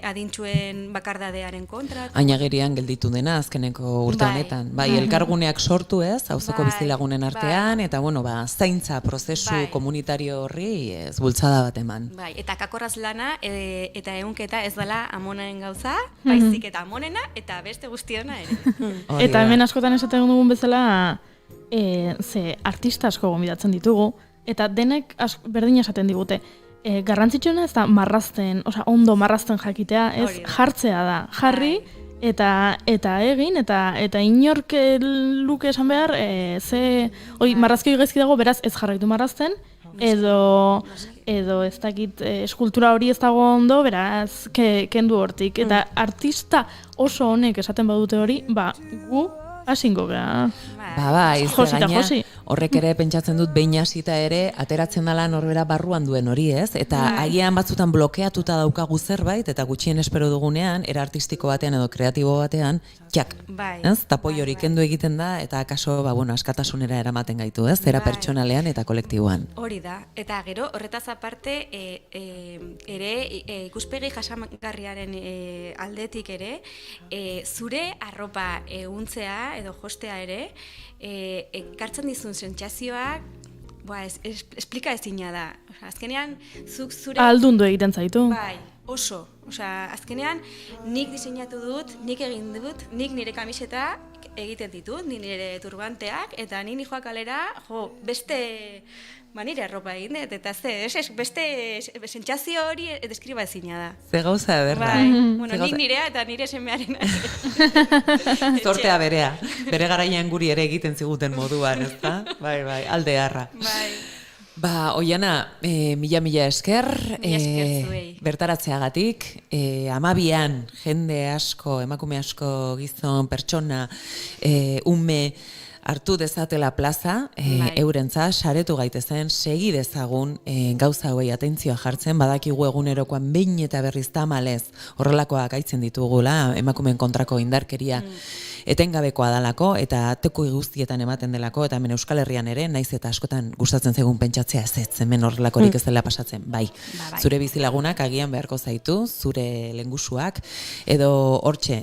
adintxuen bakardadearen kontra. Ainagerian gelditu dena azkeneko urte honetan. Bai, elkarguneak sortu ez, auzoko bizilagunen artean, eta zaintza prozesu komunitario horri bultzada bat eman. Bai, eta kakorraz lana eta ehunketa ez dela amonaren gauza, baizik eta amonena eta beste guztiona ere. Eta hemen askotan esaten dugun bezala, ze artista asko gonbidatzen ditugu, eta denek berdin esaten digute. Garrantzitsuena ez da marrazten, ondo marrazten jakitea, ez jartzea da. Jarri eta egin, eta inork luke esan behar, marrazkio gaizki dago, beraz ez jarraitu marrazten, edo ez dakit eskultura hori ez dago ondo, beraz kendu hortik. Eta artista oso honek esaten badute hori, gu hasingo gara. Josi eta josi. Horrek ere pentsatzen dut behin hasita ere ateratzen dela norbera barruan duen hori, ez? Eta agian batzutan blokeatuta daukagu zerbait, eta gutxien espero dugunean, era artistiko batean edo kreatibo batean, ez? Tapoi hori kendu egiten da, eta akaso, askatasunera eramaten gaitu, ez? Era pertsonalean eta kolektiboan. Hori da, eta gero, horretaz aparte, ere, ikuspegi jasangarriaren aldetik ere, zure arropa ehuntzea edo jostea ere, ekartzen dizun sentsazioak, esplika ezina da. Azkenean, zuk zure... Aldundu egiten zaitu. Bai, oso. Azkenean, nik diseinatu dut, nik egin dut, nik nire kamiseta egiten ditut, nire turbanteak, eta nik joak kalera, beste... nire arropa egin dut, eta beste sentsazio hori deskriba ezina da. Ze gauza ederra. Nik nirea eta nire semearen. Zortea berea. Bere garaian guri ere egiten ziguten moduan, ezta? Bai, aldearra. Oiana, mila esker, bertaratzeagatik, 12an jende asko, emakume asko, gizon, pertsona, ume, hartu dezatela plaza, eurentza, saretu gaitezen, segi dezagun gauza hauei atentzioa jartzen, badakigu egunerokoan behin eta berriz tamalez horrelakoak aitzen ditugula, emakumeen kontrako indarkeria etengabekoa dalako, eta teku guztietan ematen delako, eta hemen Euskal Herrian ere, naiz eta askotan gustatzen zaigun pentsatzea ez, hemen horrelakorik ez dela pasatzen, bai. Zure bizilagunak agian beharko zaitu, zure lengusuak, edo hortxe,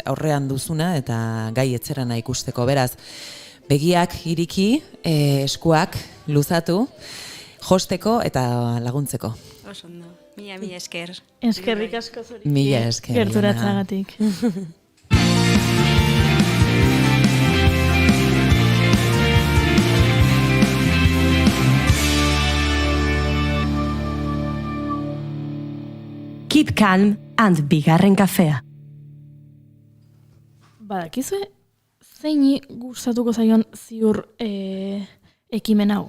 horrean duzuna, eta gai etzerana ikusteko, beraz, begiak iriki, eskuak luzatu, josteko eta laguntzeko. Osondo, mila esker. Eskerrik asko zuri. Mila esker. Gerturatzagatik. Keep calm and bigarren kafea. Badakizue, zeini gustatuko zaion ziur ekimen hau?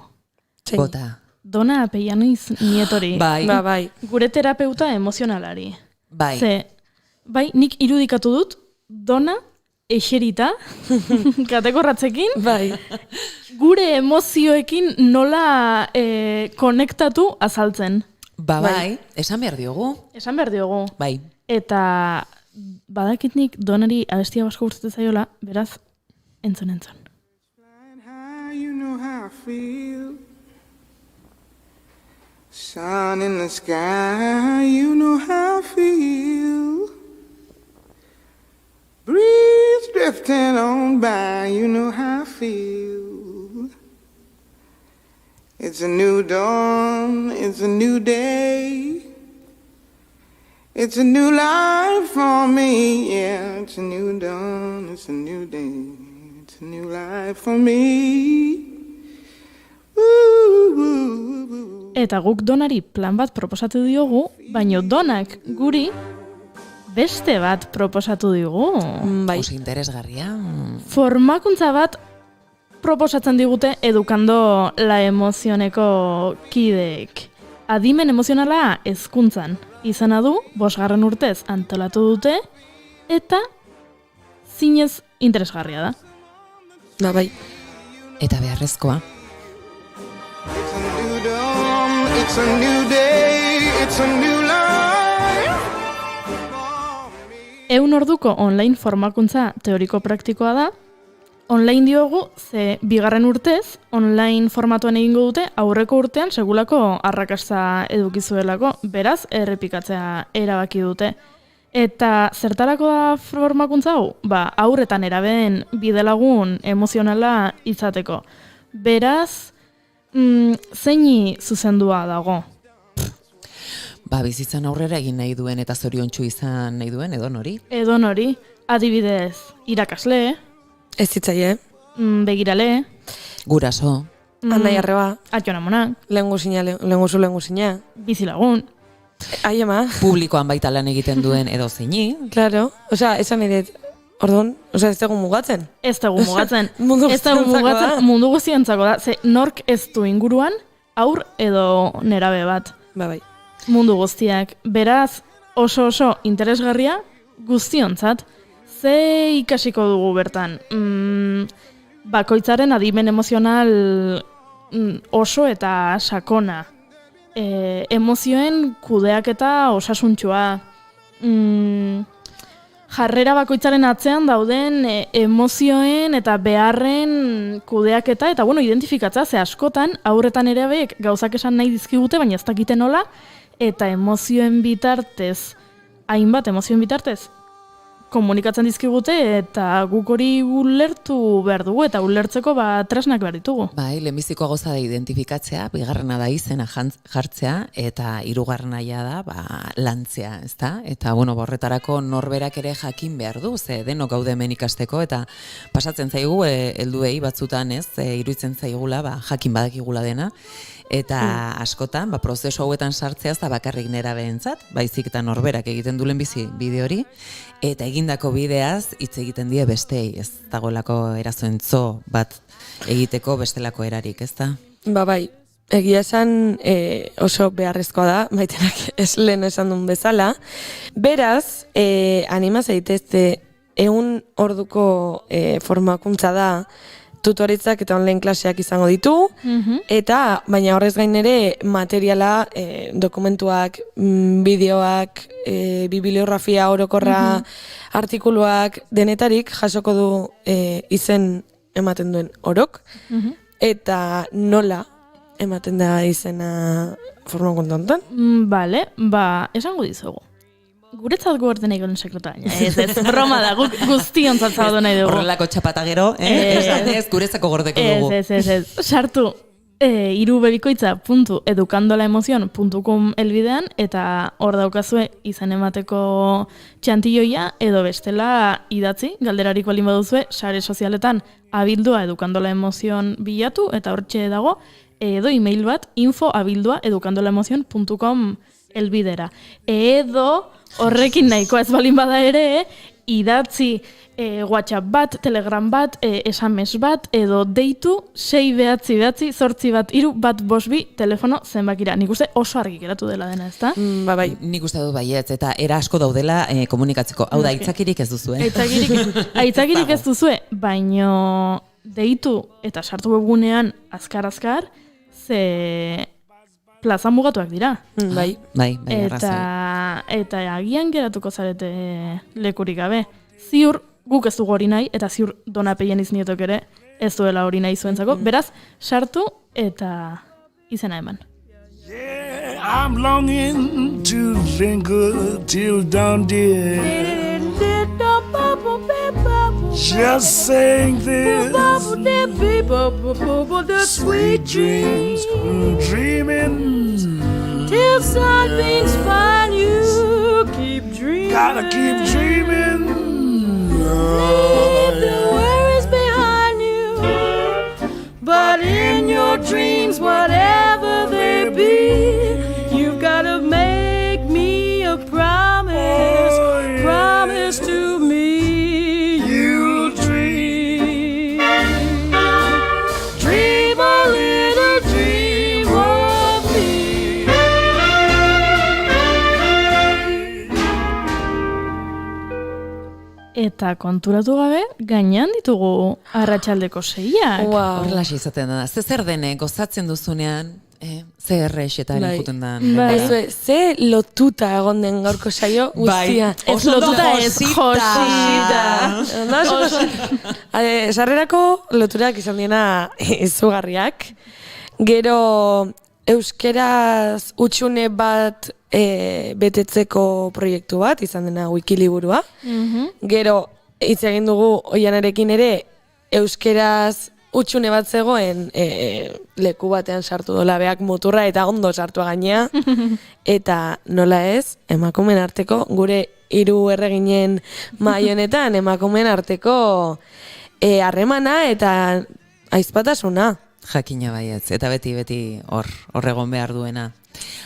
Bota. Dona Apeianiz nietori. Bai. Gure terapeuta emozionalari. Bai. Bai, nik irudikatu dut, Dona eserita, katekorratzekin, gure emozioekin nola konektatu azaltzen. Bai, esan behar diogu. Esan behar diogu. Bai. Eta badakitnik donari abestia basko gustatzen zaiola, beraz, entzun. You know how I feel. Sun in the sky, you know how I feel. Breeze drifting on by, you know how I feel. It's a new dawn, it's a new day. It's a new life for me, yeah. It's a new dawn, it's a new day. It's a new life for me. Eta guk donari plan bat proposatu diogu, baino donak guri beste bat proposatu digu. Bai. Oso interesgarria. Formakuntza bat proposatzen digute edukando la emozioneko kideek. Adimen emozionala hezkuntzan izana du, 5. urtez antolatu dute, eta zinez interesgarria da. Da bai. Eta beharrezkoa. It's a new day, it's a new life. 100 orduko online formakuntza teoriko-praktikoa da. Online diogu, ze 2. urtez, online formatuan egingo dute, aurreko urtean segulako arrakasta edukizuelako, beraz, errepikatzea erabaki dute. Eta zertarako da formakuntza hau? Aurretan erabeen bidelagun emozionala izateko. Beraz, zeini zuzendua dago? Bizitzan aurrera egin nahi duen eta zoriontsu izan nahi duen, edonori? Edonori, adibidez, irakasle, ez zitzaie, begirale, guraso, Anai arreba, atxonamonak, lehengusina, bizilagun, aiema, publikoan baita lan egiten duen edo zeini. Claro, esan edet, orduan, ez dugu mugatzen. Ez dugu mugatzen. Mundu guztientzako da. Ze nork ez du inguruan, aur edo nerabe bat. Bai. Mundu guztiak. Beraz, oso interesgarria guztiontzat. Ze ikasiko dugu bertan? Bakoitzaren adimen emozional oso eta sakona. Emozioen kudeaketa osasuntxua. Jarrera bakoitzaren atzean dauden emozioen eta beharren kudeaketa eta identifikatza, ze askotan aurretan ere beek gauzak esan nahi dizkigute, baina ez dakite nola, eta emozioen bitartez, hainbat emozioen bitartez, komunikatzen dizkigute eta guk hori ulertu behar dugu eta ulertzeko tresnak behar ditugu. Lehenbizikoa goza da identifikatzea, 2. da izena jartzea eta 3. da lantzea, ezta? Eta horretarako norberak ere jakin behar du, ze denok gaude hemen ikasteko eta pasatzen zaigu helduei batzutan, iruditzen zaigula, jakin badakigula dena. Eta askotan, prozesu hauetan sartzea ez da bakarrik nerabeentzat, baizik eta norberak egiten du lehenbizi bide hori, eta egindako bideaz hitz egiten die bestei, ez dagoelako erazoentzo bat egiteko bestelako erarik, ez da? Bai, egia esan oso beharrezkoa da, Maitenak ez lehen esan duen bezala. Beraz, anima zaitezte 100 orduko formakuntza da, tutoritzak eta online klaseak izango ditu, eta baina horrez gain ere materiala, dokumentuak, bideoak, bibliografia orokorra, artikuluak, denetarik jasoko du izen ematen duen orok, eta nola ematen da izena formakuntza honetan? Bale, esango dizugu. Guretzat gorde nahi golen sekretua, ez broma da, guztiontzat zabatu nahi dugu. Horrelako txapata gero, ez guretzako gordeko dugu. Ez, sartu irubebikoitza.edukandolaemozion.com elbidean eta hor daukazue izan emateko txantilloia edo bestela idatzi, galderarik balin baduzue, sare sozialetan abildua edukandolaemozion bilatu eta hortxe dago, edo email bat info@edukandolaemozion.com elbidera. Edo horrekin nahikoa ez balin bada ere, idatzi WhatsApp bat, Telegram bat, SMS bat, edo deitu 699-813-152 telefono zenbakira. Nik uste oso argi geratu dela dena, ez da? Bai. Nik uste dut baietz, eta era asko daudela komunikatzeko. Hau da, aitzakirik ez duzue. Aitzakirik ez duzue, baino deitu eta sartu webgunean azkar, ze plaza mugatuak dira. Bai. Bai, arrazoi. Eta agian geratuko zarete lekurik gabe. Ziur guk ez dugu hori nahi, eta ziur Donapeien iznietok ere ez duela hori nahi zuentzako. Beraz, sartu eta izena eman. I'm longing to linger till dawn, dear. Just saying this. Sweet dreams, dreaming. Till sunbeams find you, keep dreaming. Gotta keep dreaming. Leave the worries behind you. But in your dreams, whatever they be, you've gotta make me a promise. Promise to me you'll dream. Dream a little dream of me. Eta konturatu gabe, gainean ditugu arratsaldeko 6ak. Horrela izaten da. Zer dene gozatzen duzunean, ze errexetan ikuten da. Ze lotuta egon den gaurko saio guztia. Ez lotuta ez, josita. Sarrerako loturak izan diena izugarriak. Gero euskeraz utxune bat betetzeko proiektu bat, izan dena Wikiliburua. Gero hitz egin dugu Oianarekin ere euskeraz utxune bat zegoen leku batean sartu dola beak muturra eta ondo sartua gainea. Eta nola ez, emakumeen arteko, gure 3 erreginen mahai honetan, emakumeen arteko harremana eta aizpatasuna. Jakina baietz, eta beti hor egon behar duena.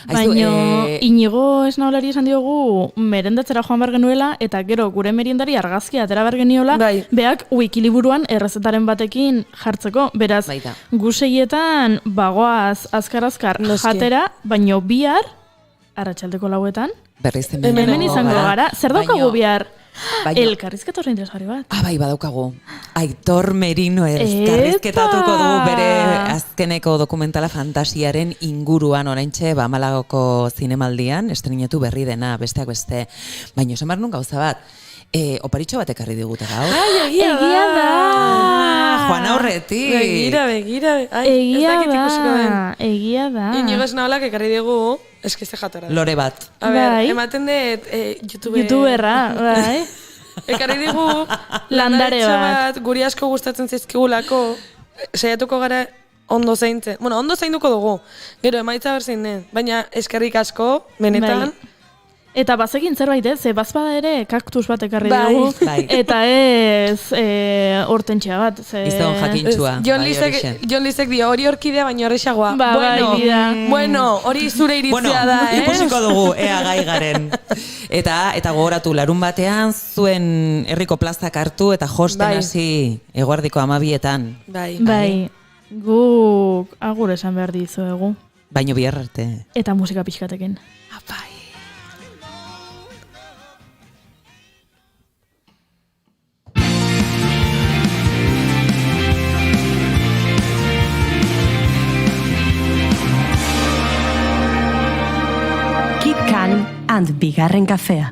Baina Inigo Esnaolari esan diogu merendatzera joan behar genuela, eta gero gure meriendari argazkia atera behar geniola, beak Wikiliburuan errezetaren batekin jartzeko. Beraz, gu 6etan bagoaz azkar jatera, baino bihar, arratsaldeko 9etan, hemen izango gara. Zer daukagu bihar? Elkarrizketa oso interesgarri bat. Bai, badaukagu. Aitor Merino elkarrizketatuko dugu bere azkeneko dokumentala fantasiaren inguruan oraintxe Malagoko zinemaldian estrenatu berri dena, besteak beste. Baina esan behar nun gauza bat, oparitxo bat ekarri digute gaur. Egia da! Joan aurretik! Begira. Egia da. Inigo Esnaolak ekarri digu, eskizte jatora. Lore bat. A ber, ematen dut YouTuberra, bai. Ekarri digu landare bat. Guri asko gustatzen zaizkigulako, saiatuko gara ondo zaintzen. Bueno, ondo zainduko dugu. Gero emaitza berzein den. Baina eskerrik asko, benetan. Eta bazekin zerbait, ze bazpada ere kaktus bat ekarri dugu, eta ez hortentxea bat. Izan jakintxua. Jon Lizek dio, hori orkidea baina horrexagoa. Bueno, hori zure iritzia da, ikusiko dugu, ea gai garen. Eta gogoratu, larun batean, zuen herriko plazak hartu, eta josten hasi eguardiko 12etan. Bai, guk agur esan behar dizuegu. Baino bihar arte. Eta musika pixkatekin. Bai. Kid Kan and Bigarren Kafea.